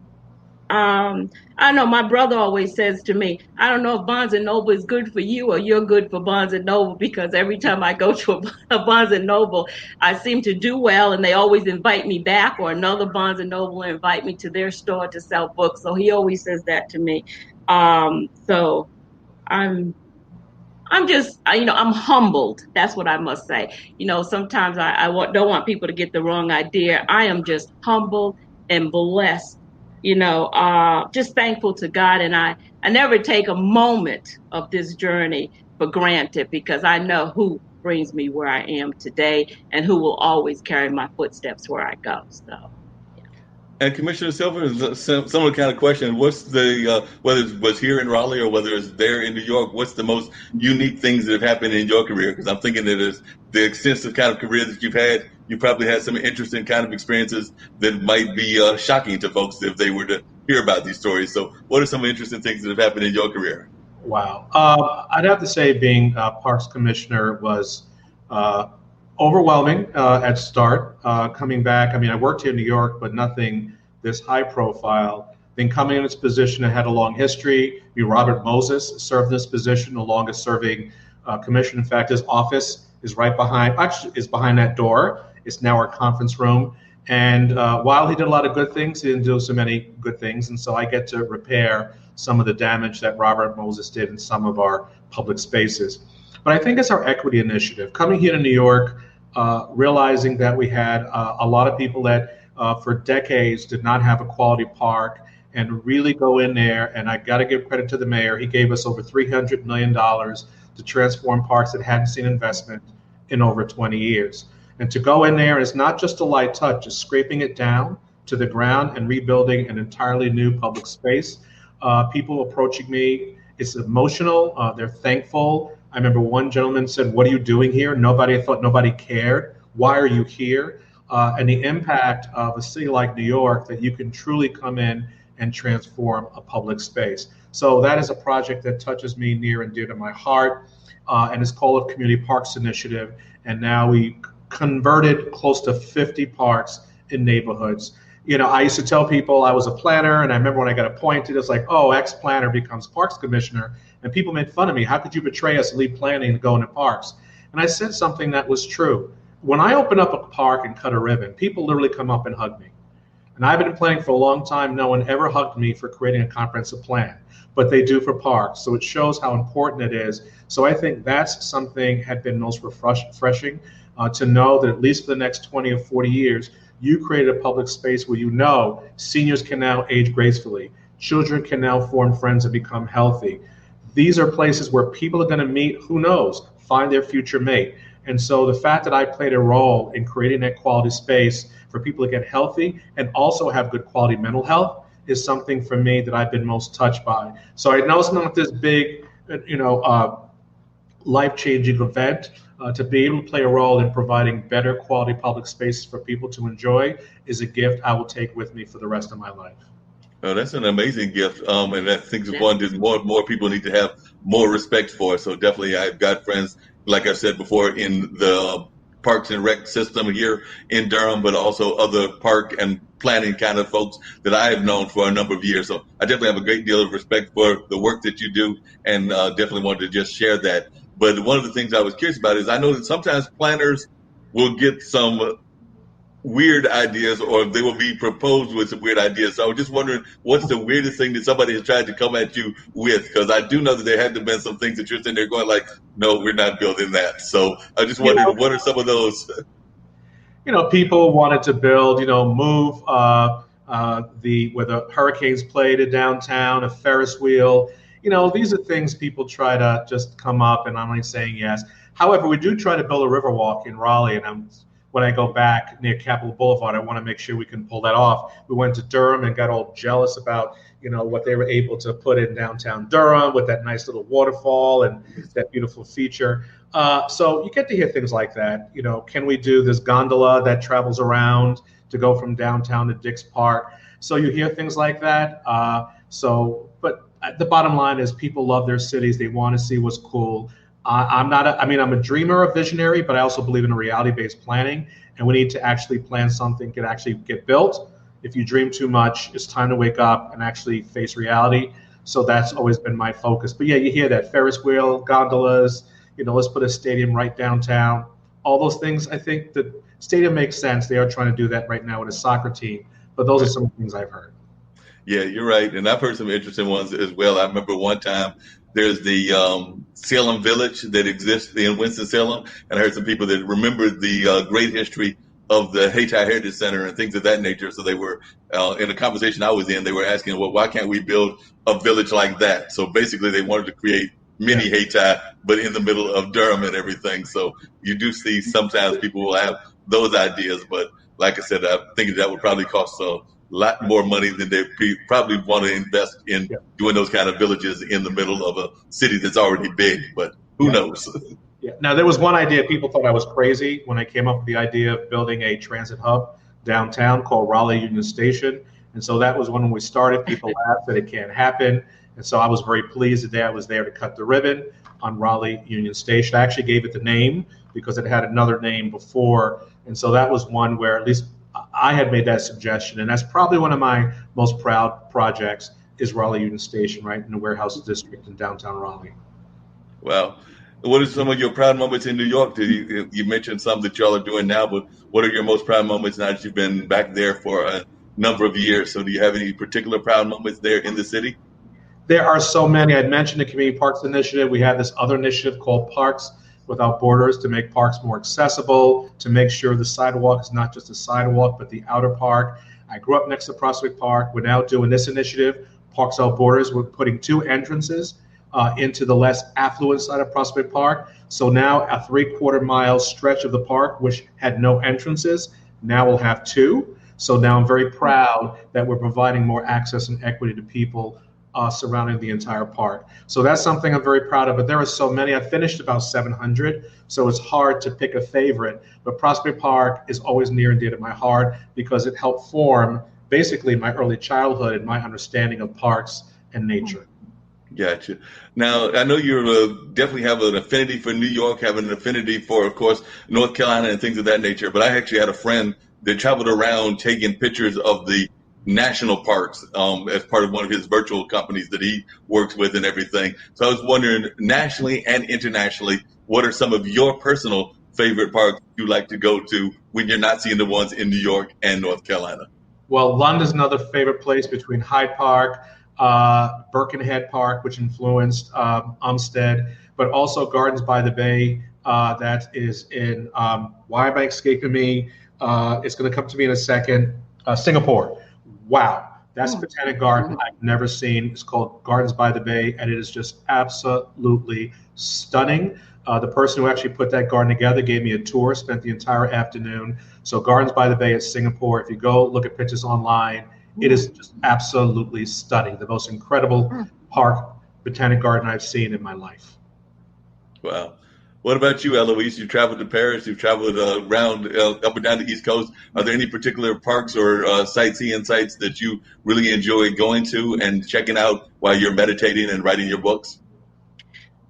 I know my brother always says to me, I don't know if Barnes and Noble is good for you or you're good for Barnes and Noble, because every time I go to a Barnes and Noble, I seem to do well and they always invite me back, or another Barnes and Noble invite me to their store to sell books. So he always says that to me. So I'm just, I'm humbled. That's what I must say. Sometimes don't want people to get the wrong idea. I am just humbled and blessed, just thankful to God. And I never take a moment of this journey for granted, because I know who brings me where I am today and who will always carry my footsteps where I go. So. And Commissioner Silver, similar kind of question. What's the, whether it was here in Raleigh or whether it's there in New York, what's the most unique things that have happened in your career? Because I'm thinking that it's the extensive kind of career that you've had, you probably had some interesting kind of experiences that might be shocking to folks if they were to hear about these stories. So what are some interesting things that have happened in your career? Wow. I'd have to say being Parks Commissioner was overwhelming at start. Coming back, I mean, I worked here in New York, but nothing this high profile. Then coming in this position, I had a long history. Robert Moses served in this position, the longest serving commissioner. In fact, his office is is behind that door. It's now our conference room. And while he did a lot of good things, he didn't do so many good things. And so I get to repair some of the damage that Robert Moses did in some of our public spaces. But I think it's our equity initiative. Coming here to New York, realizing that we had a lot of people that for decades did not have a quality park, and really go in there. And I got to give credit to the mayor. He gave us over $300 million to transform parks that hadn't seen investment in over 20 years. And to go in there, it's not just a light touch, it's scraping it down to the ground and rebuilding an entirely new public space. People approaching me, it's emotional. They're thankful. I remember one gentleman said, "What are you doing here?" I thought nobody cared. Why are you here? And the impact of a city like New York, that you can truly come in and transform a public space. So that is a project that touches me near and dear to my heart, and it's called a Community Parks Initiative. And now we converted close to 50 parks in neighborhoods. I used to tell people I was a planner, and I remember when I got appointed, it's like, oh, ex-planner becomes parks commissioner, and people made fun of me. How could you betray us and leave planning and go into parks? And I said something that was true. When I open up a park and cut a ribbon, people literally come up and hug me. And I've been planning for a long time. No one ever hugged me for creating a comprehensive plan, but they do for parks. So it shows how important it is. So I think that's something had been most refreshing to know that at least for the next 20 or 40 years, you created a public space where seniors can now age gracefully. Children can now form friends and become healthy. These are places where people are going to meet, who knows, find their future mate. And so the fact that I played a role in creating that quality space for people to get healthy and also have good quality mental health is something for me that I've been most touched by. So I know it's not this big, life-changing event. To be able to play a role in providing better quality public spaces for people to enjoy is a gift I will take with me for the rest of my life. Oh, that's an amazing gift, and I think it's one that more people need to have more respect for. So definitely, I've got friends, like I said before, in the Parks and Rec system here in Durham, but also other park and planning kind of folks that I have known for a number of years. So I definitely have a great deal of respect for the work that you do, and definitely wanted to just share that. But one of the things I was curious about is I know that sometimes planners will get some weird ideas, or they will be proposed with some weird ideas. So I was just wondering, what's the weirdest thing that somebody has tried to come at you with? Because I do know that there had to have been some things that you're sitting there going like, no, we're not building that. So I just You wondered, know, what are some of those? people wanted to build, move where the Hurricanes played in downtown, a Ferris wheel. These are things people try to just come up, and I'm only saying yes. However, we do try to build a Riverwalk in Raleigh, and when I go back near Capitol Boulevard, I want to make sure we can pull that off. We went to Durham and got all jealous about, what they were able to put in downtown Durham with that nice little waterfall and that beautiful feature. So you get to hear things like that. Can we do this gondola that travels around to go from downtown to Dix Park? So you hear things like that. But the bottom line is people love their cities. They want to see what's cool. I'm a dreamer, a visionary, but I also believe in a reality-based planning, and we need to actually plan something can actually get built. If you dream too much, it's time to wake up and actually face reality. So that's always been my focus. But yeah, you hear that Ferris wheel, gondolas, let's put a stadium right downtown. All those things, I think the stadium makes sense. They are trying to do that right now with a soccer team. But those are some things I've heard. Yeah, you're right. And I've heard some interesting ones as well. I remember one time there's the Salem Village that exists in Winston-Salem. And I heard some people that remembered the great history of the Hayti Heritage Center and things of that nature. So they were, in a conversation I was in, they were asking, well, why can't we build a village like that? So basically they wanted to create mini Hayti, but in the middle of Durham and everything. So you do see sometimes people will have those ideas. But like I said, I think that would probably cost a lot more money than they probably want to invest in doing those kind of villages in the middle of a city that's already big. But who knows? Yeah. Now, there was one idea people thought I was crazy when I came up with the idea of building a transit hub downtown called Raleigh Union Station. And so that was when we started. People laughed that it can't happen. And so I was very pleased the day I was there to cut the ribbon on Raleigh Union Station. I actually gave it the name because it had another name before. And so that was one where at least I had made that suggestion. And that's probably one of my most proud projects is Raleigh Union Station, right in the warehouse district in downtown Raleigh. Wow. What are some of your proud moments in New York? You mentioned some that y'all are doing now, but what are your most proud moments now that you've been back there for a number of years? So do you have any particular proud moments there in the city? There are so many. I'd mentioned the Community Parks Initiative. We have this other initiative called Parks Without Borders to make parks more accessible, to make sure the sidewalk is not just a sidewalk, but the outer park. I grew up next to Prospect Park. We're now doing this initiative, Parks Without Borders. We're putting 2 entrances into the less affluent side of Prospect Park. So now a 3/4 mile stretch of the park, which had no entrances, now will have 2. So now I'm very proud that we're providing more access and equity to people surrounding the entire park. So that's something I'm very proud of, but there are so many. I finished about 700, so it's hard to pick a favorite, but Prospect Park is always near and dear to my heart because it helped form basically my early childhood and my understanding of parks and nature. Gotcha. Now, I know you definitely have an affinity for New York, have an affinity for, of course, North Carolina and things of that nature, but I actually had a friend that traveled around taking pictures of the national parks as part of one of his virtual companies that he works with and everything. So I was wondering, nationally and internationally, what are some of your personal favorite parks you like to go to when you're not seeing the ones in New York and North Carolina? Well, London's another favorite place between Hyde Park, Birkenhead Park, which influenced Umstead, but also Gardens by the Bay, that is in, why am I escaping me? It's going to come to me in a second. Singapore. Wow, that's a botanic garden I've never seen. It's called Gardens by the Bay, and it is just absolutely stunning. The person who actually put that garden together gave me a tour, spent the entire afternoon. So Gardens by the Bay at Singapore, if you go look at pictures online, it is just absolutely stunning. The most incredible park, botanic garden I've seen in my life. Wow. What about you, Eloise? You've traveled to Paris. You've traveled around up and down the East Coast. Are there any particular parks or sightseeing sites that you really enjoy going to and checking out while you're meditating and writing your books?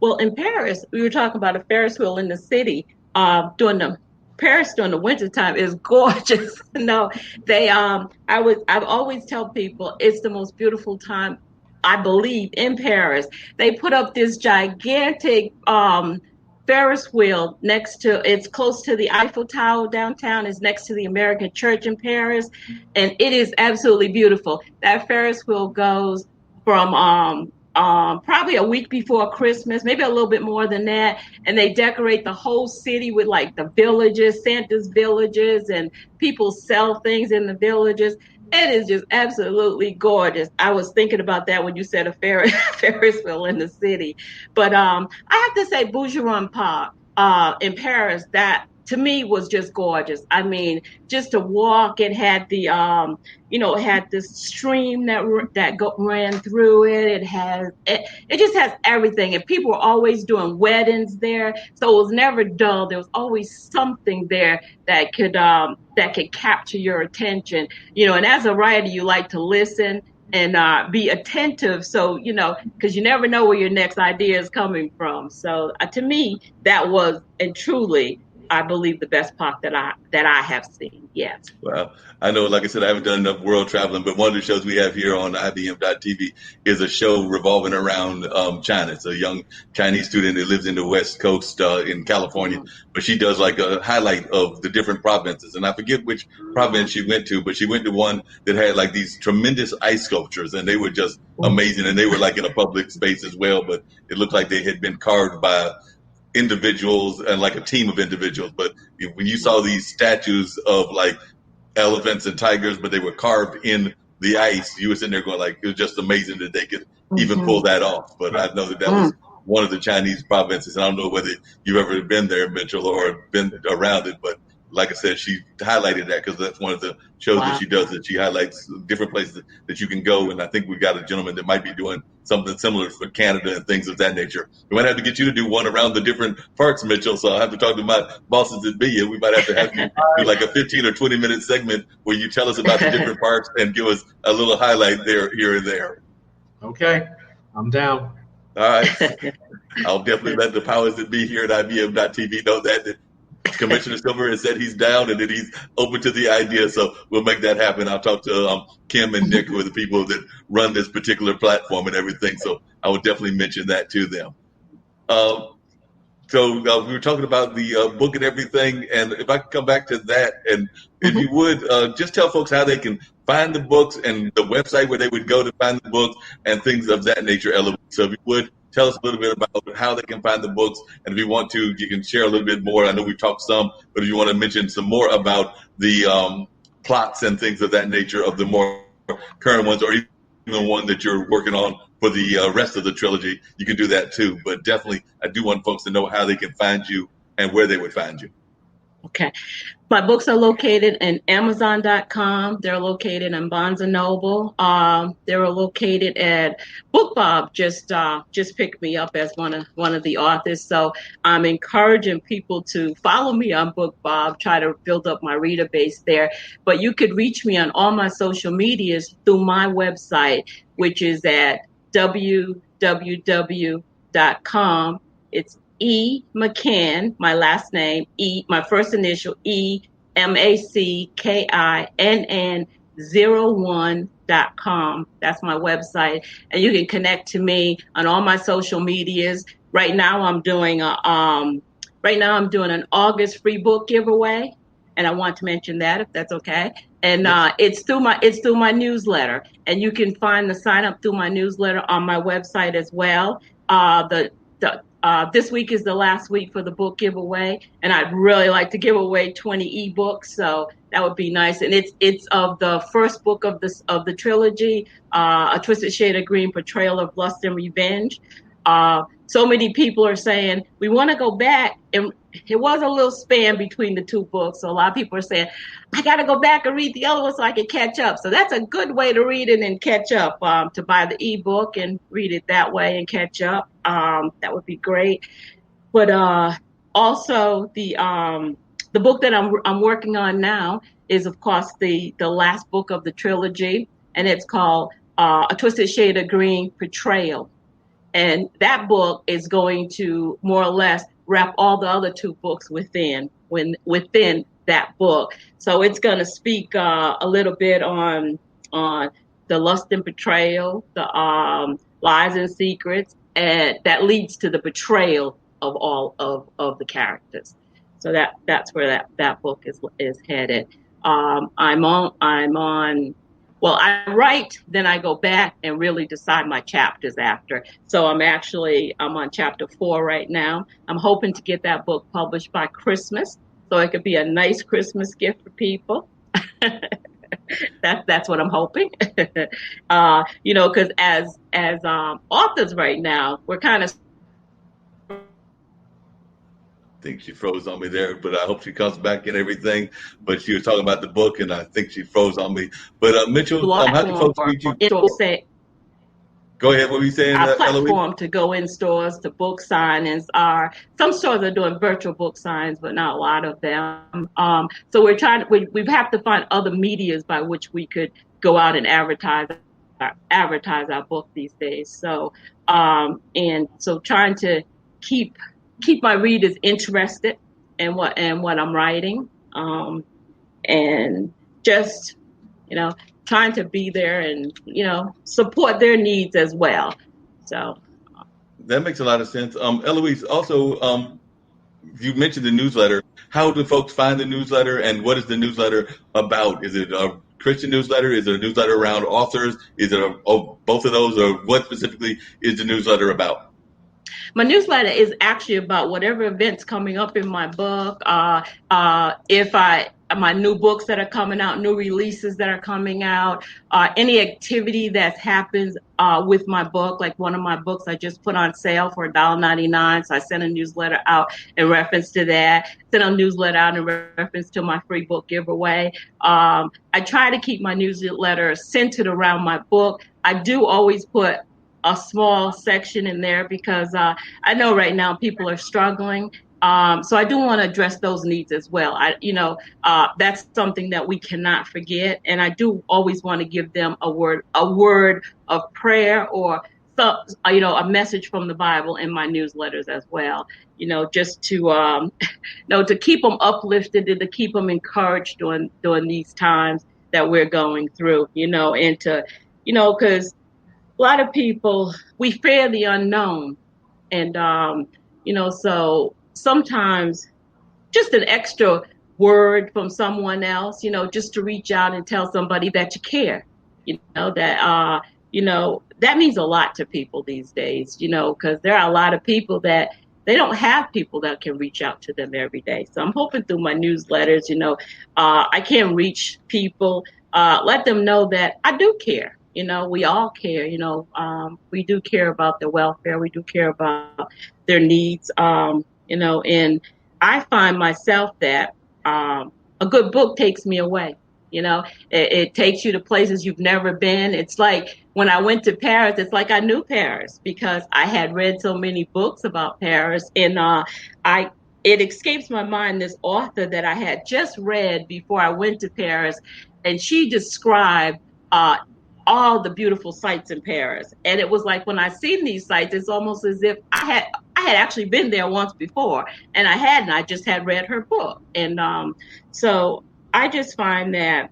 Well, in Paris, we were talking about a Ferris wheel in the city. Paris during the wintertime is gorgeous. I've always tell people it's the most beautiful time, I believe, in Paris. They put up this gigantic Ferris wheel it's close to the Eiffel Tower downtown. It's next to the American Church in Paris, and it is absolutely beautiful. That Ferris wheel goes from probably a week before Christmas, maybe a little bit more than that, and they decorate the whole city with like the villages, Santa's villages, and people sell things in the villages. It is just absolutely gorgeous. I was thinking about that when you said a Ferris wheel in the city. But I have to say, Boucheron Park in Paris, that to me was just gorgeous. I mean, just to walk, it had the it had this stream that ran through it. It just has everything, and people were always doing weddings there, so it was never dull. There was always something there that could capture your attention. And as a writer, you like to listen and be attentive, so because you never know where your next idea is coming from. So to me, that was and truly, I believe, the best park that I have seen. Yes. Well, I know, like I said, I haven't done enough world traveling, but one of the shows we have here on IBM.TV is a show revolving around China. It's a young Chinese student that lives in the West Coast in California, but she does like a highlight of the different provinces. And I forget which province she went to, but she went to one that had like these tremendous ice sculptures, and they were just amazing. And they were like in a public space as well, but it looked like they had been carved by individuals and like a team of individuals. But when you saw these statues of like elephants and tigers, but they were carved in the ice, you were sitting there going like, it was just amazing that they could even pull that off. But I know that was one of the Chinese provinces, and I don't know whether you've ever been there, Mitchell, or been around it, but like I said, she highlighted that because that's one of the shows that she does, that she highlights different places that you can go. And I think we've got a gentleman that might be doing something similar for Canada and things of that nature. We might have to get you to do one around the different parks, Mitchell. So I'll have to talk to my bosses at BIA. We might have to have you do like a 15 or 20-minute segment where you tell us about the different parks and give us a little highlight there, here and there. Okay, I'm down. All right. I'll definitely let the powers that be here at IBM.TV know that Commissioner Silver has said he's down and that he's open to the idea. So we'll make that happen. I'll talk to Kim and Nick, who are the people that run this particular platform and everything. So I will definitely mention that to them. So we were talking about the book and everything. And if I could come back to that, and if you would just tell folks how they can find the books and the website where they would go to find the books and things of that nature, Ella. So if you would, tell us a little bit about how they can find the books. And if you want to, you can share a little bit more. I know we've talked some, but if you want to mention some more about the plots and things of that nature of the more current ones, or even one that you're working on for the rest of the trilogy, you can do that too. But definitely, I do want folks to know how they can find you and where they would find you. Okay. My books are located in Amazon.com. They're located in Barnes & Noble. They're located at BookBob. Just picked me up as one of the authors. So I'm encouraging people to follow me on BookBob, try to build up my reader base there. But you could reach me on all my social medias through my website, which is at www.com. It's E. McCann, my last name, my first initial, EMACKINN 01.com. That's my website. And you can connect to me on all my social medias. Right now I'm doing an August free book giveaway. And I want to mention that, if that's okay. And it's through my newsletter. And you can find the sign up through my newsletter on my website as well. This week is the last week for the book giveaway, and I'd really like to give away 20 ebooks, so that would be nice. And it's of the first book of the trilogy, A Twisted Shade of Green: Portrayal of Lust and Revenge. So many people are saying we want to go back, and it was a little span between the two books, so a lot of people are saying I got to go back and read the other one so I can catch up. So that's a good way to read it and catch up, to buy the ebook and read it that way and catch up. That would be great. But also the book that I'm working on now is, of course, the last book of the trilogy, and it's called A Twisted Shade of Green: Portrayal. And that book is going to more or less wrap all the other two books within that book. So it's going to speak a little bit on the lust and betrayal, the lies and secrets, and that leads to the betrayal of all of the characters. So that's where that book is headed. I'm on. Well, I write, then I go back and really decide my chapters after. So I'm on chapter 4 right now. I'm hoping to get that book published by Christmas, so it could be a nice Christmas gift for people. That's what I'm hoping. Because as authors right now, we're kind of. I think she froze on me there, but I hope she comes back and everything. But she was talking about the book, and I think she froze on me. But Mitchell, how can folks reach you? Go ahead. What were you saying, our Eloise? platform to go in stores to book signings are some stores are doing virtual book signs, but not a lot of them. So we have to find other medias by which we could go out and advertise our book these days. So and so trying to keep my readers interested in what I'm writing, and just trying to be there and support their needs as well. So that makes a lot of sense. Eloise, also, you mentioned the newsletter. How do folks find the newsletter, and what is the newsletter about? Is it a Christian newsletter? Is it a newsletter around authors? Is it both of those, or what specifically is the newsletter about? My newsletter is actually about whatever events coming up in my book. My new books that are coming out, new releases that are coming out, any activity that happens with my book. Like one of my books I just put on sale for $1.99. So I sent a newsletter out in reference to that. Sent a newsletter out in reference to my free book giveaway. I try to keep my newsletter centered around my book. I do always put a small section in there because I know right now people are struggling. So I do want to address those needs as well. That's something that we cannot forget. And I do always want to give them a word of prayer or a message from the Bible in my newsletters as well. Just to to keep them uplifted and to keep them encouraged during these times that we're going through. And to because a lot of people, we fear the unknown. And, so sometimes just an extra word from someone else, just to reach out and tell somebody that you care, that means a lot to people these days, because there are a lot of people that they don't have people that can reach out to them every day. So I'm hoping through my newsletters, I can reach people, let them know that I do care. We all care, we do care about their welfare. We do care about their needs, and I find myself that a good book takes me away. It takes you to places you've never been. It's like when I went to Paris, it's like I knew Paris because I had read so many books about Paris. And it escapes my mind, this author that I had just read before I went to Paris, and she described all the beautiful sights in Paris. And it was like when I seen these sights, it's almost as if I had actually been there once before, and I hadn't. I just had read her book. And so I just find that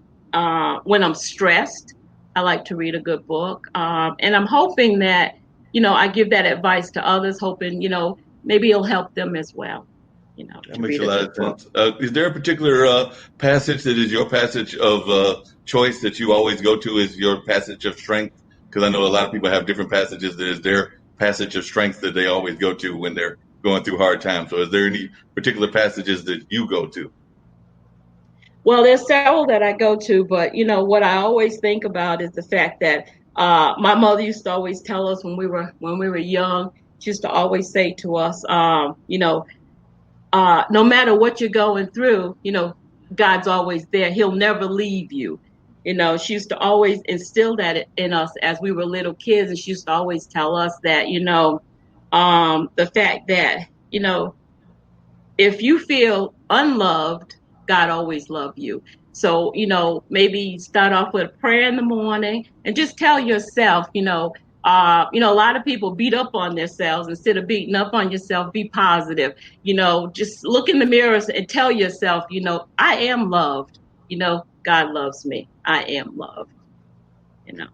when I'm stressed, I like to read a good book. And I'm hoping that, I give that advice to others, hoping, maybe it'll help them as well. That makes a lot of sense. Is there a particular passage that is your passage of choice that you always go to as your passage of strength? Because I know a lot of people have different passages that is their passage of strength that they always go to when they're going through hard times. So is there any particular passages that you go to? Well, there's several that I go to, but, what I always think about is the fact that my mother used to always tell us when we were young, she used to always say to us, no matter what you're going through, God's always there. He'll never leave you. She used to always instill that in us as we were little kids. And she used to always tell us that, the fact that, if you feel unloved, God always loved you. So, maybe start off with a prayer in the morning and just tell yourself, a lot of people beat up on themselves. Instead of beating up on yourself, be positive. Just look in the mirrors and tell yourself, I am loved. God loves me. I am loved.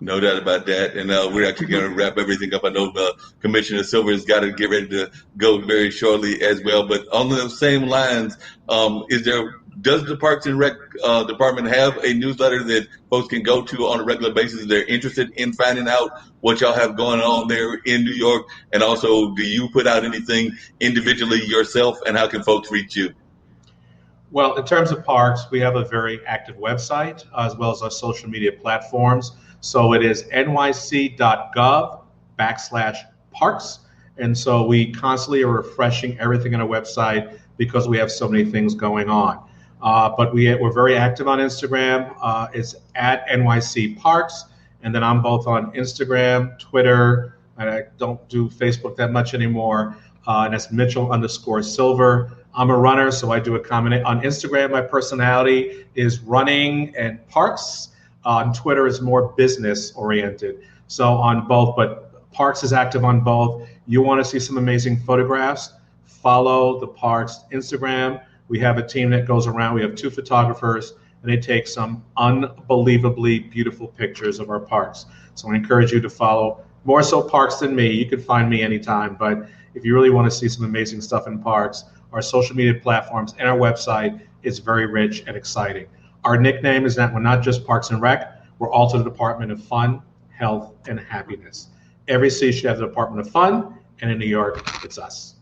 No doubt about that. And we're actually going to wrap everything up. I know Commissioner Silver has got to get ready to go very shortly as well. But on those same lines, does the Parks and Rec department have a newsletter that folks can go to on a regular basis if they're interested in finding out what y'all have going on there in New York? And also, do you put out anything individually yourself, and how can folks reach you? Well, in terms of parks, we have a very active website as well as our social media platforms. So it is nyc.gov/parks. And so we constantly are refreshing everything on our website because we have so many things going on. But we're very active on Instagram. It's at NYC Parks. And then I'm both on Instagram, Twitter, and I don't do Facebook that much anymore. And that's Mitchell_Silver. I'm a runner, so I do a comment. On Instagram, my personality is running and parks. On Twitter is more business oriented. So on both, but Parks is active on both. You want to see some amazing photographs, follow the Parks Instagram. We have a team that goes around. We have 2 photographers, and they take some unbelievably beautiful pictures of our parks. So I encourage you to follow more so Parks than me. You can find me anytime, but if you really want to see some amazing stuff in parks, our social media platforms and our website is very rich and exciting. Our nickname is that we're not just Parks and Rec, we're also the Department of Fun, Health, and Happiness. Every city should have the Department of Fun, and in New York, it's us.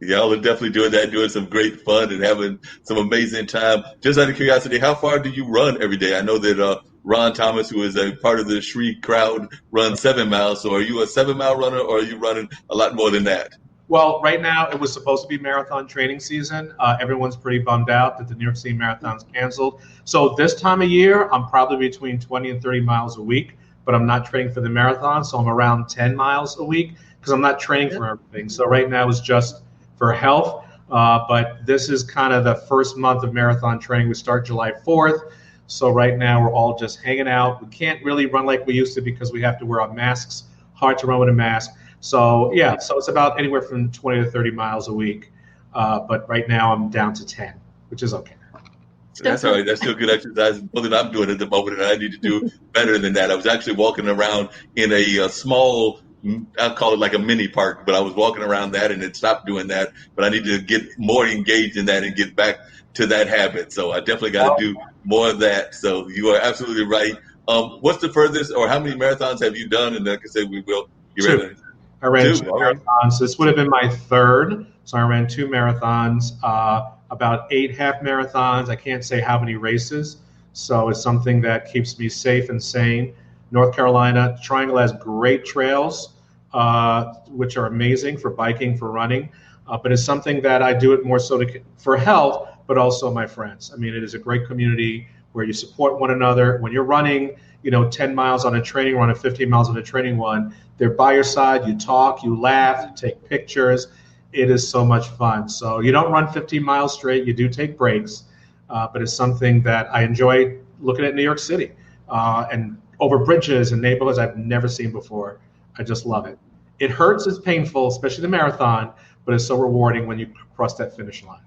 Y'all are definitely doing that, doing some great fun and having some amazing time. Just out of curiosity, how far do you run every day? I know that Ron Thomas, who is a part of the Shriek crowd, runs 7 miles. So are you a 7-mile runner, or are you running a lot more than that? Well, right now it was supposed to be marathon training season. Everyone's pretty bummed out that the New York City Marathon's canceled. So this time of year, I'm probably between 20 and 30 miles a week, but I'm not training for the marathon. So I'm around 10 miles a week because I'm not training for everything. So right now it's just for health. But this is kind of the first month of marathon training. We start July 4th. So right now we're all just hanging out. We can't really run like we used to because we have to wear our masks. Hard to run with a mask. So yeah, so it's about anywhere from 20 to 30 miles a week. But right now I'm down to 10, which is okay. That's all right. That's still good exercise. More than I'm doing at the moment, and I need to do better than that. I was actually walking around in a small, I'll call it like a mini park, but I was walking around that and it stopped doing that. But I need to get more engaged in that and get back to that habit. So I definitely got to do more of that. So you are absolutely right. What's the furthest, or how many marathons have you done? And like I said, we will. I ran 2 marathons. This would have been my 3rd. So I ran 2 marathons, about 8 half marathons. I can't say how many races. So it's something that keeps me safe and sane. North Carolina Triangle has great trails, which are amazing for biking, for running. But it's something that I do it more so for health, but also my friends. I mean, it is a great community where you support one another. When you're running, 10 miles on a training run and 15 miles on a training one, they're by your side, you talk, you laugh, you take pictures. It is so much fun. So you don't run 15 miles straight, you do take breaks, but it's something that I enjoy looking at New York City and over bridges and neighborhoods I've never seen before. I just love it. It hurts, it's painful, especially the marathon, but it's so rewarding when you cross that finish line.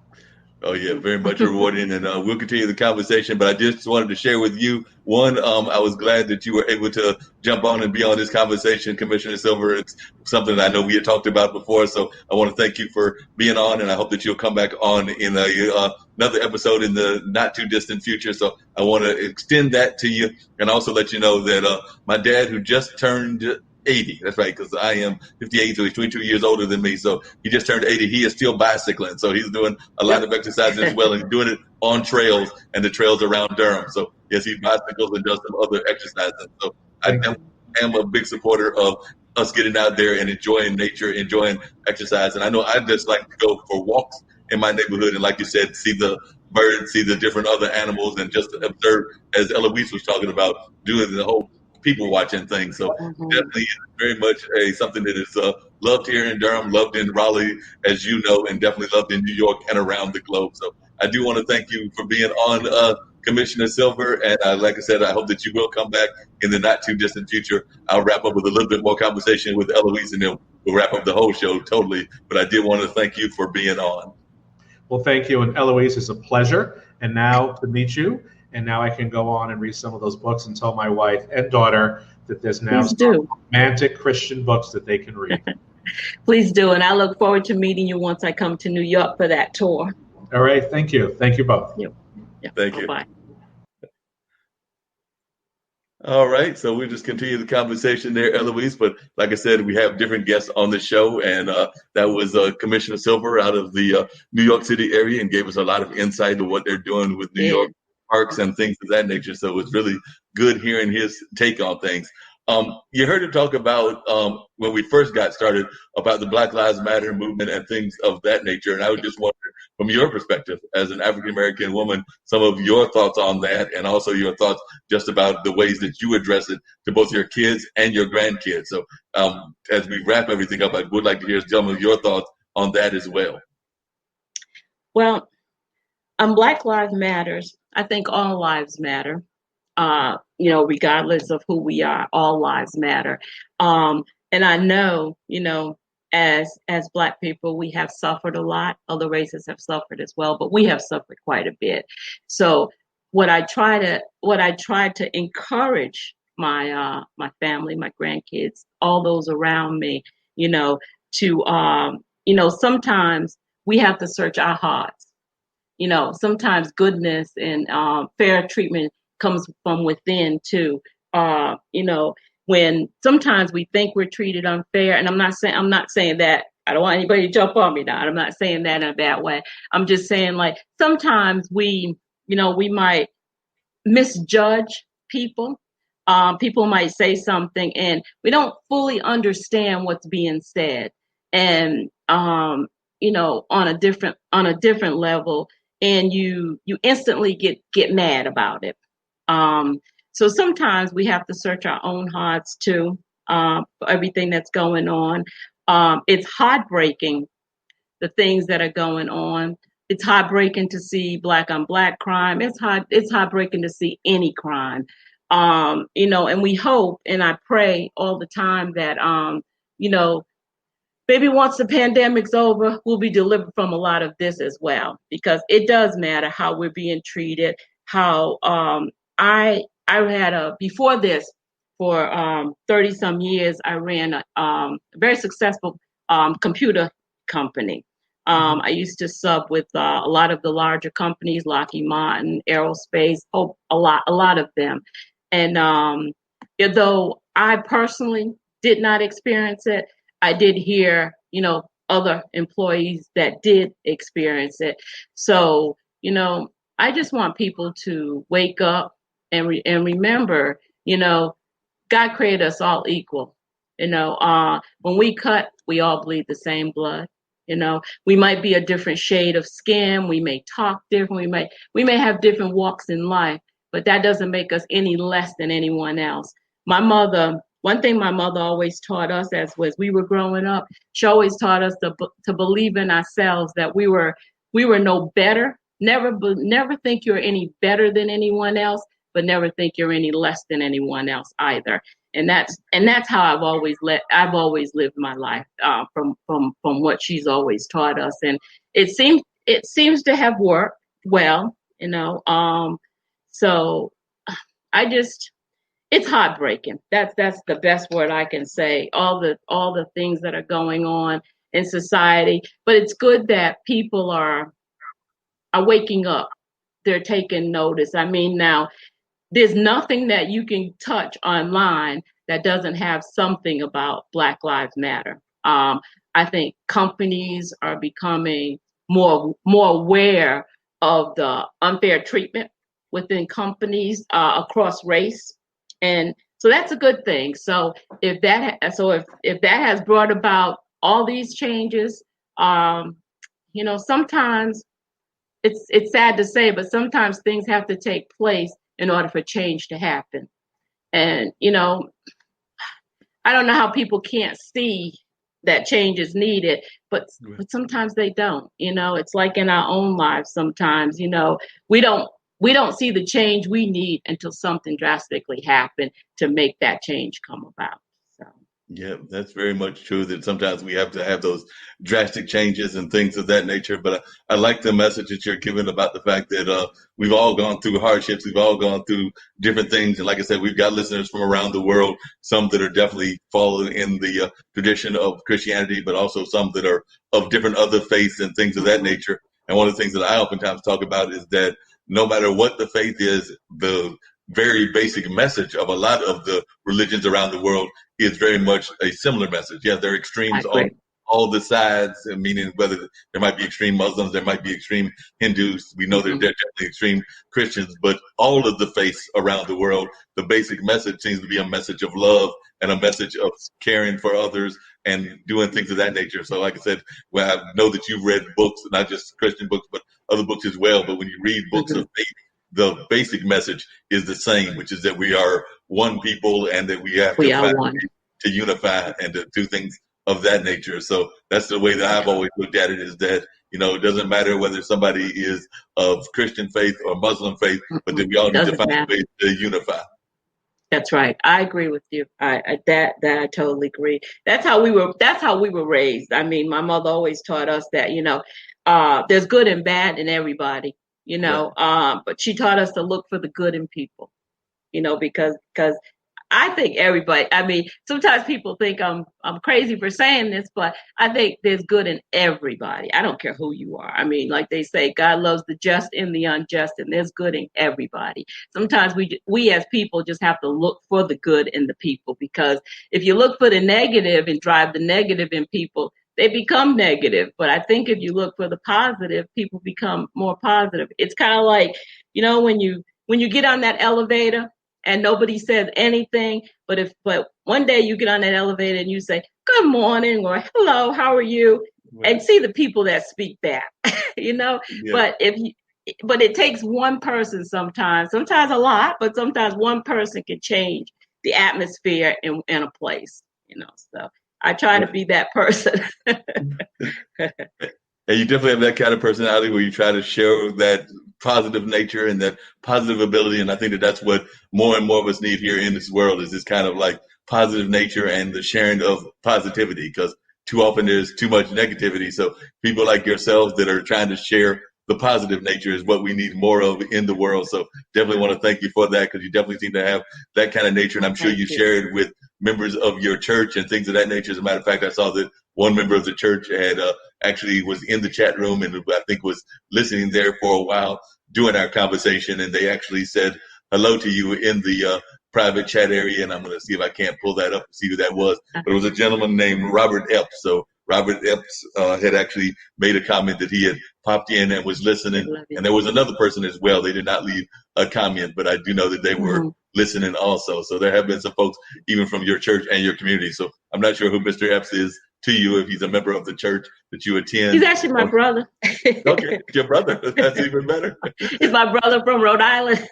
Oh, yeah, very much rewarding, and we'll continue the conversation. But I just wanted to share with you, one, I was glad that you were able to jump on and be on this conversation, Commissioner Silver. It's something that I know we had talked about before, so I want to thank you for being on, and I hope that you'll come back on in another episode in the not-too-distant future. So I want to extend that to you and also let you know that my dad, who just turned 80. That's right, because I am 58, so he's 22 years older than me. So he just turned 80. He is still bicycling, so he's doing a lot of exercise as well, and doing it on trails and the trails around Durham. So yes, he bicycles and does some other exercises. So I am a big supporter of us getting out there and enjoying nature, enjoying exercise. And I know I just like to go for walks in my neighborhood, and like you said, see the birds, see the different other animals, and just observe, as Eloise was talking about, doing the whole people watching things. So definitely very much something that is loved here in Durham, loved in Raleigh, as you know, and definitely loved in New York and around the globe. So I do want to thank you for being on, Commissioner Silver. And like I said, I hope that you will come back in the not too distant future. I'll wrap up with a little bit more conversation with Eloise, and then we'll wrap up the whole show totally. But I did want to thank you for being on. Well, thank you. And Eloise, it's a pleasure. And now to meet you. And now I can go on and read some of those books and tell my wife and daughter that there's now Please do. romantic Christian books that they can read. Please do. And I look forward to meeting you once I come to New York for that tour. All right. Thank you. Thank you both. Yeah. Thank you. Bye-bye. All right, so we'll just continue the conversation there, Eloise. But like I said, we have different guests on the show, and that was Commissioner Silver out of the New York City area, and gave us a lot of insight into what they're doing with New York parks and things of that nature. So it was really good hearing his take on things. You heard him talk about when we first got started about the Black Lives Matter movement and things of that nature. And I would just wonder, from your perspective as an African-American woman, some of your thoughts on that, and also your thoughts just about the ways that you address it to both your kids and your grandkids. So as we wrap everything up, I would like to hear some of your thoughts on that as well. Well, Black Lives Matters. I think all lives matter. Regardless of who we are, all lives matter. And I know, as Black people, we have suffered a lot. Other races have suffered as well, but we have suffered quite a bit. So what I try to encourage my family, my grandkids, all those around me, sometimes we have to search our hearts. Sometimes goodness and fair treatment comes from within too. When sometimes we think we're treated unfair, and I'm not saying that. I don't want anybody to jump on me now. I'm not saying that in a bad way. I'm just saying, like, sometimes we might misjudge people. People might say something and we don't fully understand what's being said. And on a different level, and you instantly get mad about it. So sometimes we have to search our own hearts too, for everything that's going on. It's heartbreaking, the things that are going on. It's heartbreaking to see Black on Black crime. It's heartbreaking to see any crime. And we hope, and I pray all the time that, maybe once the pandemic's over, we'll be delivered from a lot of this as well, because it does matter how we're being treated. How I had before this, for 30 some years, I ran a very successful computer company. I used to sub with a lot of the larger companies, Lockheed Martin, Aerospace, a lot of them. And though I personally did not experience it, I did hear, other employees that did experience it. So, I just want people to wake up and remember, God created us all equal. When we cut, we all bleed the same blood. We might be a different shade of skin. We may talk different. We may have different walks in life, but that doesn't make us any less than anyone else. One thing my mother always taught us as we were growing up, she always taught us to believe in ourselves, that we were no better. Never think you're any better than anyone else, but never think you're any less than anyone else either. And that's how I've always lived my life, from what she's always taught us. And it seems to have worked well, so it's heartbreaking. That's the best word I can say. All the things that are going on in society, but it's good that people are waking up. They're taking notice. I mean, now there's nothing that you can touch online that doesn't have something about Black Lives Matter. I think companies are becoming more aware of the unfair treatment within companies across race. And so that's a good thing. So if that has brought about all these changes, sometimes it's sad to say, but sometimes things have to take place in order for change to happen. And I don't know how people can't see that change is needed, but sometimes they don't. It's like in our own lives. Sometimes we don't see the change we need until something drastically happened to make that change come about. So Yeah, that's very much true that sometimes we have to have those drastic changes and things of that nature. But I like the message that you're giving about the fact that we've all gone through hardships. We've all gone through different things. And like I said, we've got listeners from around the world, some that are definitely following in the tradition of Christianity, but also some that are of different other faiths and things of that nature. And one of the things that I oftentimes talk about is that no matter what the faith is, the very basic message of a lot of the religions around the world is very much a similar message. Yeah, there are extremes on all the sides, meaning whether there might be extreme Muslims, there might be extreme Hindus. We know that there are definitely extreme Christians, but all of the faiths around the world, the basic message seems to be a message of love and a message of caring for others and doing things of that nature. So like I said, well, I know that you've read books, not just Christian books, but other books as well. But when you read books of faith, the basic message is the same, which is that we are one people and that we have to unify and to do things of that nature. So that's the way that I've always looked at it, is that, you know, it doesn't matter whether somebody is of Christian faith or Muslim faith, but that we all need to find a way to unify. That's right. I agree with you. I totally agree. That's how we were raised. I mean, my mother always taught us that, you know, there's good and bad in everybody, you know, but she taught us to look for the good in people, you know, because I think everybody, I mean, sometimes people think I'm crazy for saying this, but I think there's good in everybody. I don't care who you are. I mean, like they say, God loves the just and the unjust, and there's good in everybody. Sometimes we as people just have to look for the good in the people, because if you look for the negative and drive the negative in people, they become negative. But I think if you look for the positive, people become more positive. It's kind of like, you know, when you get on that elevator and nobody says anything, but one day you get on that elevator and you say, good morning, or hello, how are you? Right. And see the people that speak back, you know, but it takes one person sometimes a lot, but sometimes one person can change the atmosphere in a place, you know, so I try to be that person. And you definitely have that kind of personality where you try to share that positive nature and that positive ability. And I think that that's what more and more of us need here in this world, is this kind of like positive nature and the sharing of positivity, because too often there's too much negativity. So people like yourselves that are trying to share the positive nature is what we need more of in the world. So definitely want to thank you for that, because you definitely seem to have that kind of nature. And I'm sure you share it with members of your church and things of that nature. As a matter of fact, I saw that one member of the church had actually was in the chat room and I think was listening there for a while during our conversation. And they actually said hello to you in the private chat area. And I'm going to see if I can't pull that up and see who that was. But it was a gentleman named Robert Epps. So Robert Epps had actually made a comment that he had popped in and was listening. And there was another person as well. They did not leave a comment, but I do know that they were listening also. So there have been some folks even from your church and your community. So I'm not sure who Mr. Epps is to you, if he's a member of the church that you attend. He's actually my brother. Okay, your brother. That's even better. He's my brother from Rhode Island.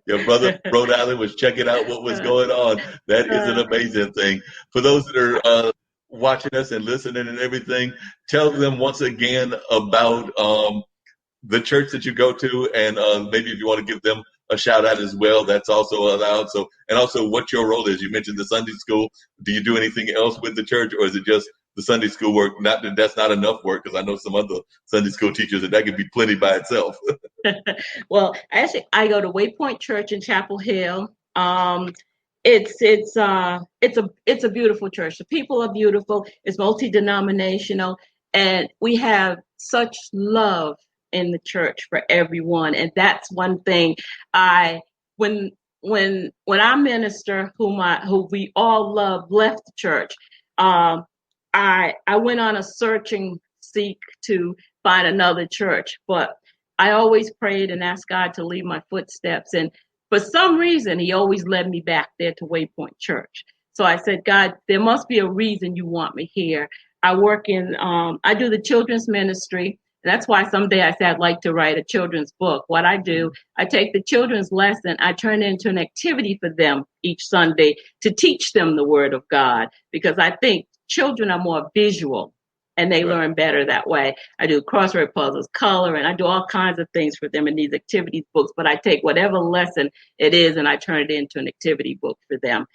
Your brother from Rhode Island was checking out what was going on. That is an amazing thing. For those that are watching us and listening and everything, tell them once again about the church that you go to, and maybe if you want to give them a shout out as well, that's also allowed. So, and also what your role is. You mentioned the Sunday school. Do you do anything else with the church, or is it just the Sunday school work? Not that that's not enough work, because I know some other Sunday school teachers that could be plenty by itself. Well, actually, I go to Waypoint Church in Chapel Hill. It's a beautiful church. The people are beautiful. It's multi-denominational, and we have such love in the church for everyone. And that's one thing when our minister, who we all love, left the church, I went on a seek to find another church, but I always prayed and asked God to lead my footsteps. And for some reason, he always led me back there to Waypoint Church. So I said, God, there must be a reason you want me here. I do the children's ministry. That's why someday I said I'd like to write a children's book. What I do, I take the children's lesson, I turn it into an activity for them each Sunday to teach them the Word of God, because I think children are more visual and they learn better that way. I do crossword puzzles, color, and I do all kinds of things for them in these activities books, but I take whatever lesson it is and I turn it into an activity book for them.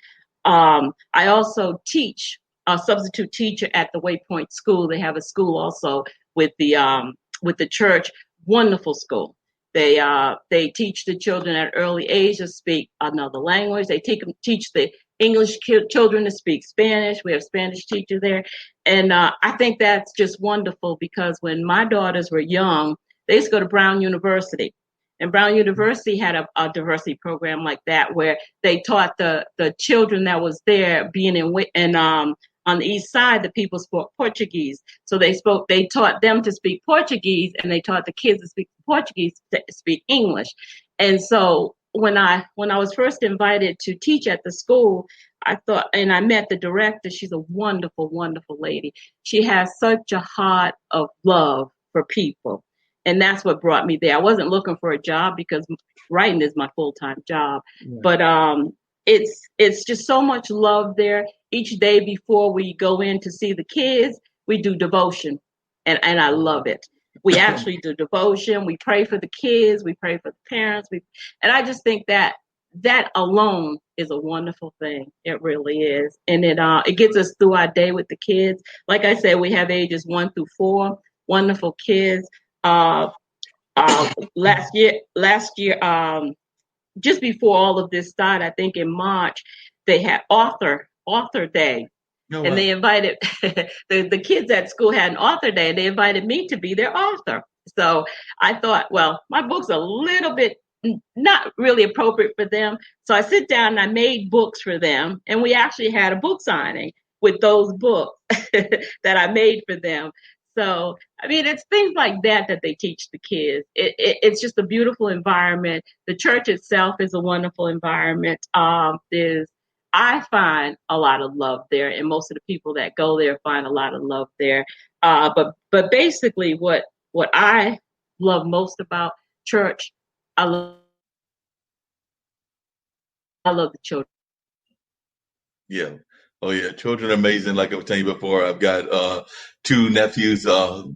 I also teach a substitute teacher at the Waypoint School. They have a school also with the church. Wonderful school. They teach the children at early age to speak another language. They teach the English children to speak Spanish. We have Spanish teachers there, and I think that's just wonderful because when my daughters were young, they used to go to Brown University, and Brown University had a diversity program like that where they taught the children that was there being in on the east side, the people spoke Portuguese. So they taught them to speak Portuguese, and they taught the kids to speak Portuguese to speak English. And so when I was first invited to teach at the school, I thought, and I met the director. She's a wonderful, wonderful lady. She has such a heart of love for people. And that's what brought me there. I wasn't looking for a job because writing is my full-time job. Yeah. But it's just so much love there. Each day before we go in to see the kids, we do devotion. And I love it. We actually do devotion. We pray for the kids. We pray for the parents. And I just think that alone is a wonderful thing. It really is. And it gets us through our day with the kids. Like I said, we have ages 1 through 4, wonderful kids. Last year, just before all of this started, I think in March, they had author day. Oh, and wow. They invited the kids at school had an author day, and they invited me to be their author. So I thought, well, my book's a little bit not really appropriate for them. So I sit down and I made books for them, and we actually had a book signing with those books that I made for them. So, I mean, it's things like that they teach the kids. It's just a beautiful environment. The church itself is a wonderful environment. I find a lot of love there, and most of the people that go there find a lot of love there. But basically, what I love most about church, I love the children. Yeah. Oh yeah, children are amazing. Like I was telling you before, I've got 2 nephews.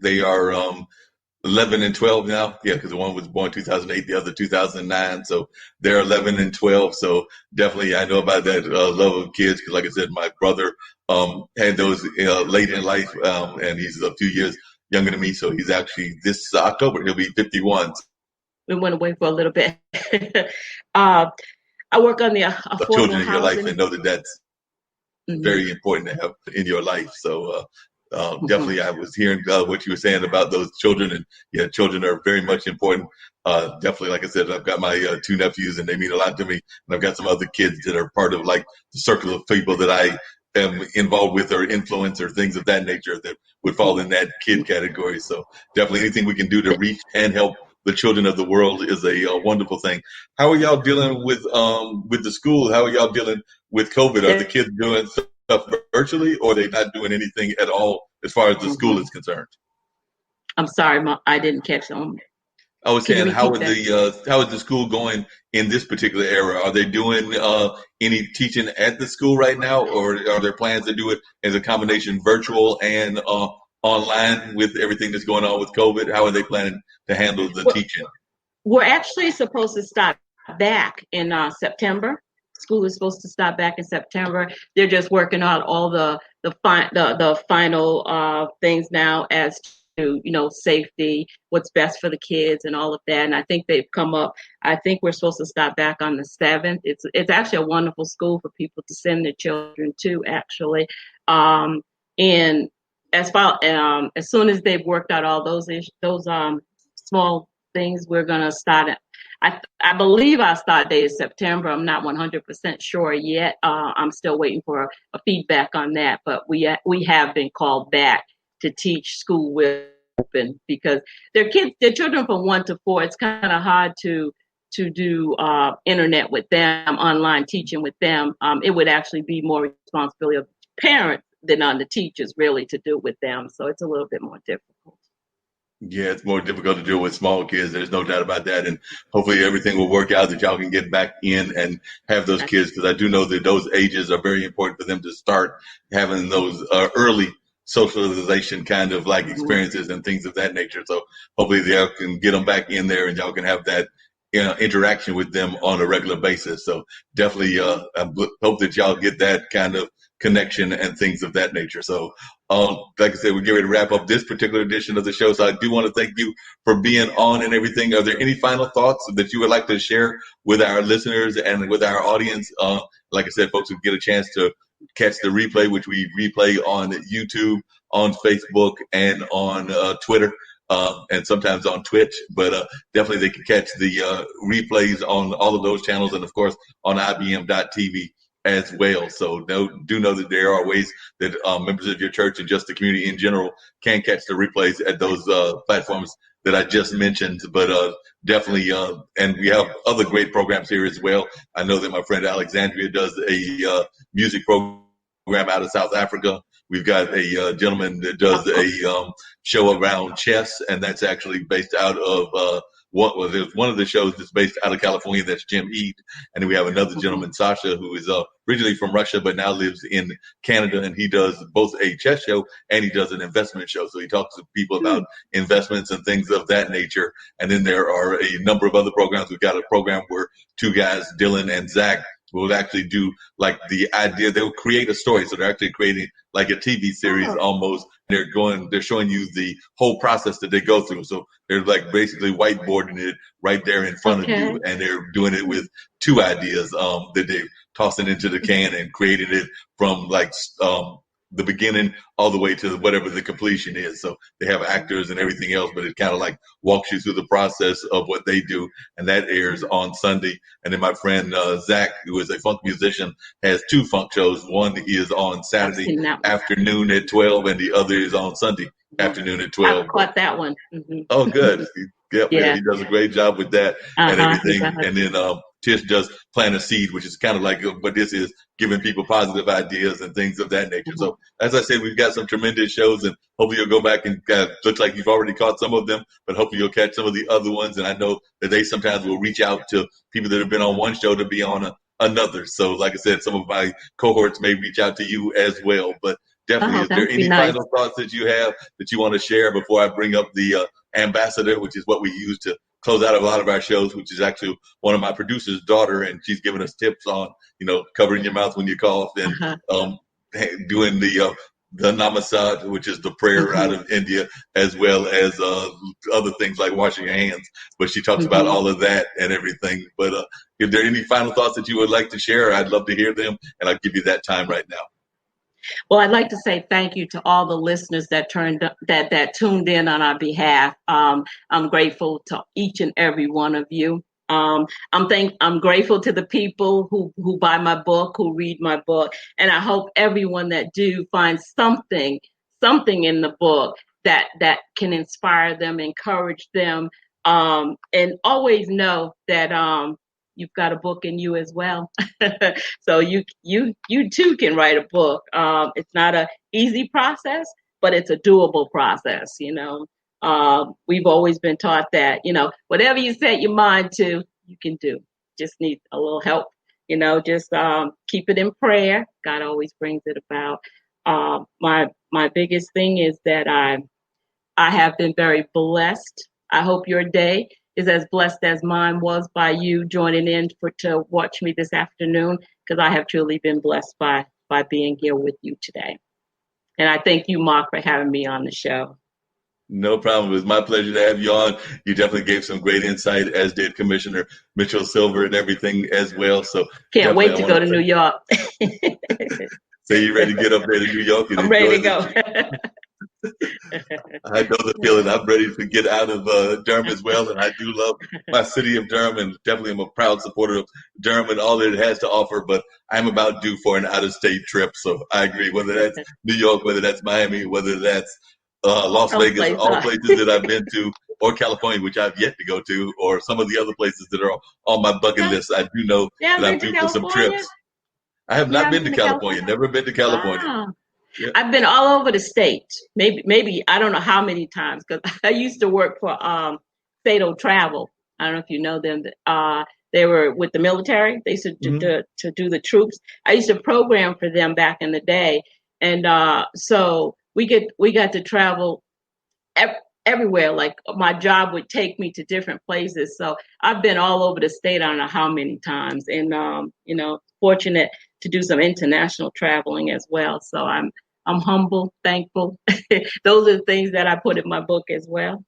They are 11 and 12 now. Yeah, because the one was born 2008, the other 2009. So they're 11 and 12. So definitely, I know about that love of kids. Because like I said, my brother had those late in life, and he's a few years younger than me. So he's actually this October he'll be 51. We went away for a little bit. I work on the affordable children in housing. Your life, and know that that's very important to have in your life. So definitely, I was hearing what you were saying about those children, and yeah, children are very much important. Definitely, like I said, I've got my 2 nephews, and they mean a lot to me. And I've got some other kids that are part of like the circle of people that I am involved with or influence or things of that nature that would fall in that kid category. So definitely, anything we can do to reach and help the children of the world is a wonderful thing. How are y'all dealing with the school? How are y'all dealing with COVID? Are the kids doing stuff virtually, or are they not doing anything at all as far as the school is concerned? I'm sorry, Mom, I didn't catch them. I was saying, how is the school going in this particular era? Are they doing any teaching at the school right now, or are there plans to do it as a combination virtual and online with everything that's going on with COVID? How are they planning to handle the teaching? We're actually supposed to start back in September. School is supposed to start back in September. They're just working out all the final things now as to, safety, what's best for the kids and all of that. And I think they've come up. I think we're supposed to start back on the 7th. It's actually a wonderful school for people to send their children to, actually. And as soon as they've worked out all those small things, we're going to start it. I believe our start date is September. I'm not 100% sure yet. I'm still waiting for a feedback on that. But we have been called back to teach. School will open because their children from 1 to 4. It's kind of hard to do internet with them, online teaching with them. It would actually be more responsibility of parents than on the teachers really to do with them. So it's a little bit more difficult. Yeah, it's more difficult to deal with small kids. There's no doubt about that. And hopefully everything will work out that y'all can get back in and have those kids, because I do know that those ages are very important for them to start having those early socialization kind of like experiences and things of that nature. So hopefully y'all can get them back in there and y'all can have that interaction with them on a regular basis. So definitely, I hope that y'all get that kind of connection and things of that nature. So, like I said, we're getting ready to wrap up this particular edition of the show. So I do want to thank you for being on and everything. Are there any final thoughts that you would like to share with our listeners and with our audience? Like I said, folks will get a chance to catch the replay, which we replay on YouTube, on Facebook, and on Twitter. And sometimes on Twitch, but definitely they can catch the replays on all of those channels, and of course on IBM.TV as well. So do know that there are ways that members of your church and just the community in general can catch the replays at those platforms that I just mentioned. But definitely, and we have other great programs here as well. I know that my friend Alexandria does a music program out of South Africa. We've got a gentleman that does a show around chess, and that's actually based out of there's one of the shows that's based out of California. That's Jim Eat, and then we have another gentleman, Sasha, who is originally from Russia but now lives in Canada, and he does both a chess show and he does an investment show. So he talks to people about investments and things of that nature. And then there are a number of other programs. We've got a program where two guys, Dylan and Zach, will actually do like the idea. They'll create a story. So they're actually creating like a TV series almost. They're showing you the whole process that they go through. So they're like basically whiteboarding it right there in front of you. And they're doing it with two ideas that they're tossing into the can and creating it from like the beginning all the way to whatever the completion is. So they have actors and everything else, but it kind of like walks you through the process of what they do. And that airs on Sunday. And then my friend Zach, who is a funk musician, has two funk shows. One is on Saturday afternoon at 12, and the other is on Sunday afternoon at 12. I caught that one. Oh, good. Yep, yeah, he does a great job with that and everything. And then Tish does Plant a Seed, which is kind of like what this is, giving people positive ideas and things of that nature. So as I said, we've got some tremendous shows, and hopefully you'll go back and looks like you've already caught some of them, but hopefully you'll catch some of the other ones. And I know that they sometimes will reach out to people that have been on one show to be on another. So like I said, some of my cohorts may reach out to you as well. But definitely, is there any final thoughts that you have that you want to share before I bring up the ambassador, which is what we use to close out a lot of our shows, which is actually one of my producer's daughter, and she's giving us tips on, covering your mouth when you cough and doing the namaskar, which is the prayer out of India, as well as other things like washing your hands. But she talks about all of that and everything. But if there are any final thoughts that you would like to share, I'd love to hear them, and I'll give you that time right now. Well, I'd like to say thank you to all the listeners that tuned in on our behalf. I'm grateful to each and every one of you. I'm grateful to the people who buy my book, who read my book, and I hope everyone that do finds something in the book that can inspire them, encourage them, and always know that you've got a book in you as well. So you too can write a book. It's not an easy process, but it's a doable process. We've always been taught that, whatever you set your mind to, you can do. Just need a little help, just keep it in prayer. God always brings it about. My biggest thing is that I have been very blessed. I hope your day is as blessed as mine was by you joining in to watch me this afternoon, because I have truly been blessed by being here with you today. And I thank you, Marc, for having me on the show. No problem. It was my pleasure to have you on. You definitely gave some great insight, as did Commissioner Mitchell Silver and everything as well. So can't wait to go to New York. So you ready to get up there to New York? And I'm ready to go. I know the feeling. I'm ready to get out of Durham as well, and I do love my city of Durham, and definitely am a proud supporter of Durham and all that it has to offer, but I'm about due for an out-of-state trip, so I agree, whether that's New York, whether that's Miami, whether that's Las Vegas, all places that I've been to, or California, which I've yet to go to, or some of the other places that are on my bucket list. I do know that I'm due for some trips. I have not been to California, never been to California. Wow. Yeah. I've been all over the state. Maybe I don't know how many times, because I used to work for Fatal Travel. I don't know if you know them. They were with the military. They used to do the troops. I used to program for them back in the day, and so we got to travel everywhere. Like my job would take me to different places. So I've been all over the state. I don't know how many times, and fortunate to do some international traveling as well. So I'm humble, thankful. Those are the things that I put in my book as well.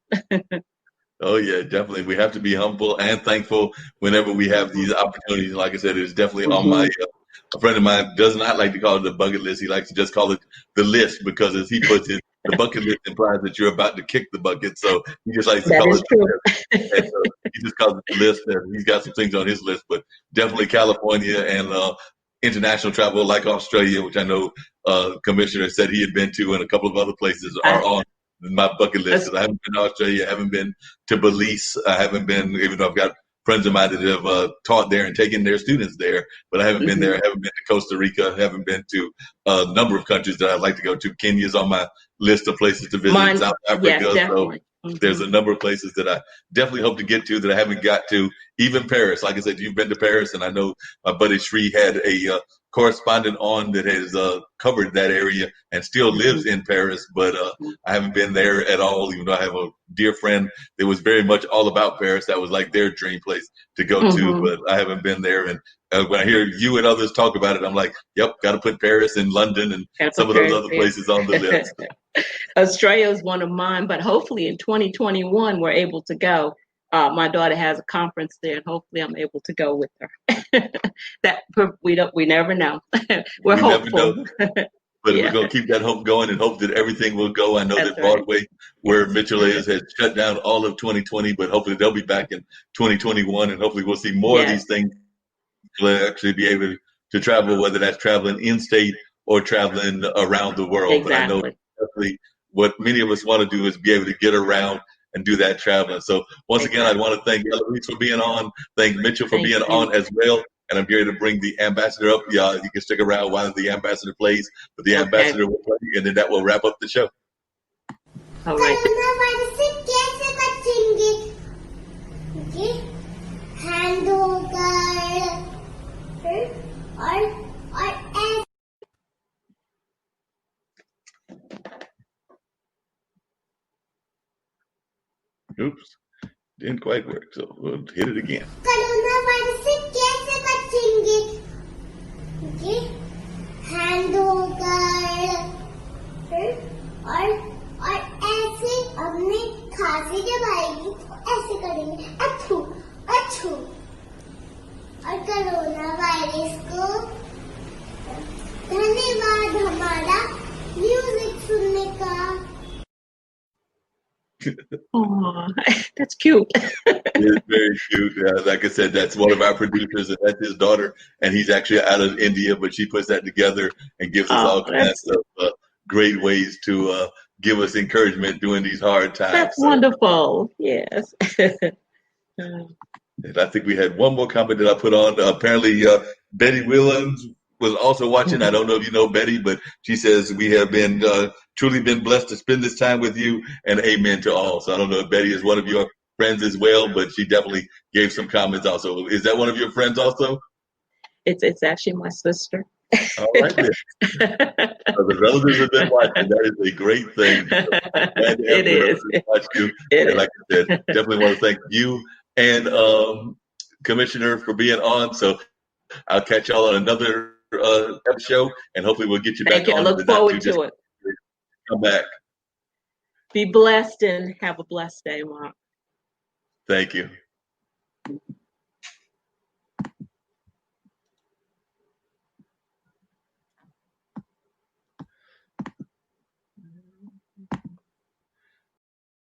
Oh yeah, definitely. We have to be humble and thankful whenever we have these opportunities. Like I said, it's definitely on my. A friend of mine does not like to call it the bucket list. He likes to just call it the list because, as he puts it, the bucket list implies that you're about to kick the bucket. So he just likes to That call is it true. the list. And so he just calls it the list. And he's got some things on his list, but definitely California and international travel like Australia, which I know Commissioner said he had been to, and a couple of other places are on my bucket list, because I haven't been to Australia, I haven't been to Belize, I haven't been, even though I've got friends of mine that have taught there and taken their students there, but I haven't been there. I haven't been to Costa Rica. I haven't been to a number of countries that I'd like to go to. Kenya's on my list of places to visit. South Africa. Yeah, definitely. So there's a number of places that I definitely hope to get to that I haven't got to. Even Paris. Like I said, you've been to Paris, and I know my buddy Sri had a correspondent on that has covered that area and still lives in Paris, but I haven't been there at all, even though I have a dear friend that was very much all about Paris. That was like their dream place to go to, but I haven't been there. And when I hear you and others talk about it, I'm like, yep, got to put Paris and London and some of those other places on the list. Australia is one of mine, but hopefully in 2021 we're able to go. My daughter has a conference there, and hopefully I'm able to go with her. That we never know. We're hopeful. Never know. But we're going to keep that hope going and hope that everything will go. I know that Broadway, where Mitchell is, has shut down all of 2020, but hopefully they'll be back in 2021, and hopefully we'll see more of these things. We'll actually be able to travel, whether that's traveling in-state or traveling around the world. Exactly. But I know definitely what many of us want to do is be able to get around and do that traveling. So once again, I want to thank Eloise for being on, thank Mitchell for being on as well. And I'm here to bring the ambassador up. Yeah, you can stick around while the ambassador plays, but the ambassador will play, and then that will wrap up the show. All right. Oops, didn't quite work, so we'll hit it again. और corona virus को धन्यवाद हमारा music सुनने का. Oh, that's cute. It's very cute. Like I said, that's one of our producers, and that's his daughter. And he's actually out of India, but she puts that together and gives us all kinds of great ways to give us encouragement during these hard times. That's wonderful. Yes. And I think we had one more comment that I put on. Apparently, Betty Williams was also watching. I don't know if you know Betty, but she says we have been truly been blessed to spend this time with you, and amen to all. So I don't know if Betty is one of your friends as well, but she definitely gave some comments also. Is that one of your friends also? It's actually my sister. All right, then. So the relatives have been watching. That is a great thing. So it is. Watch you. And like I said, definitely want to thank you and Commissioner for being on. So I'll catch y'all on another show, and hopefully we'll get you back on. I look forward to it. Come back. Be blessed and have a blessed day, Mark. Thank you.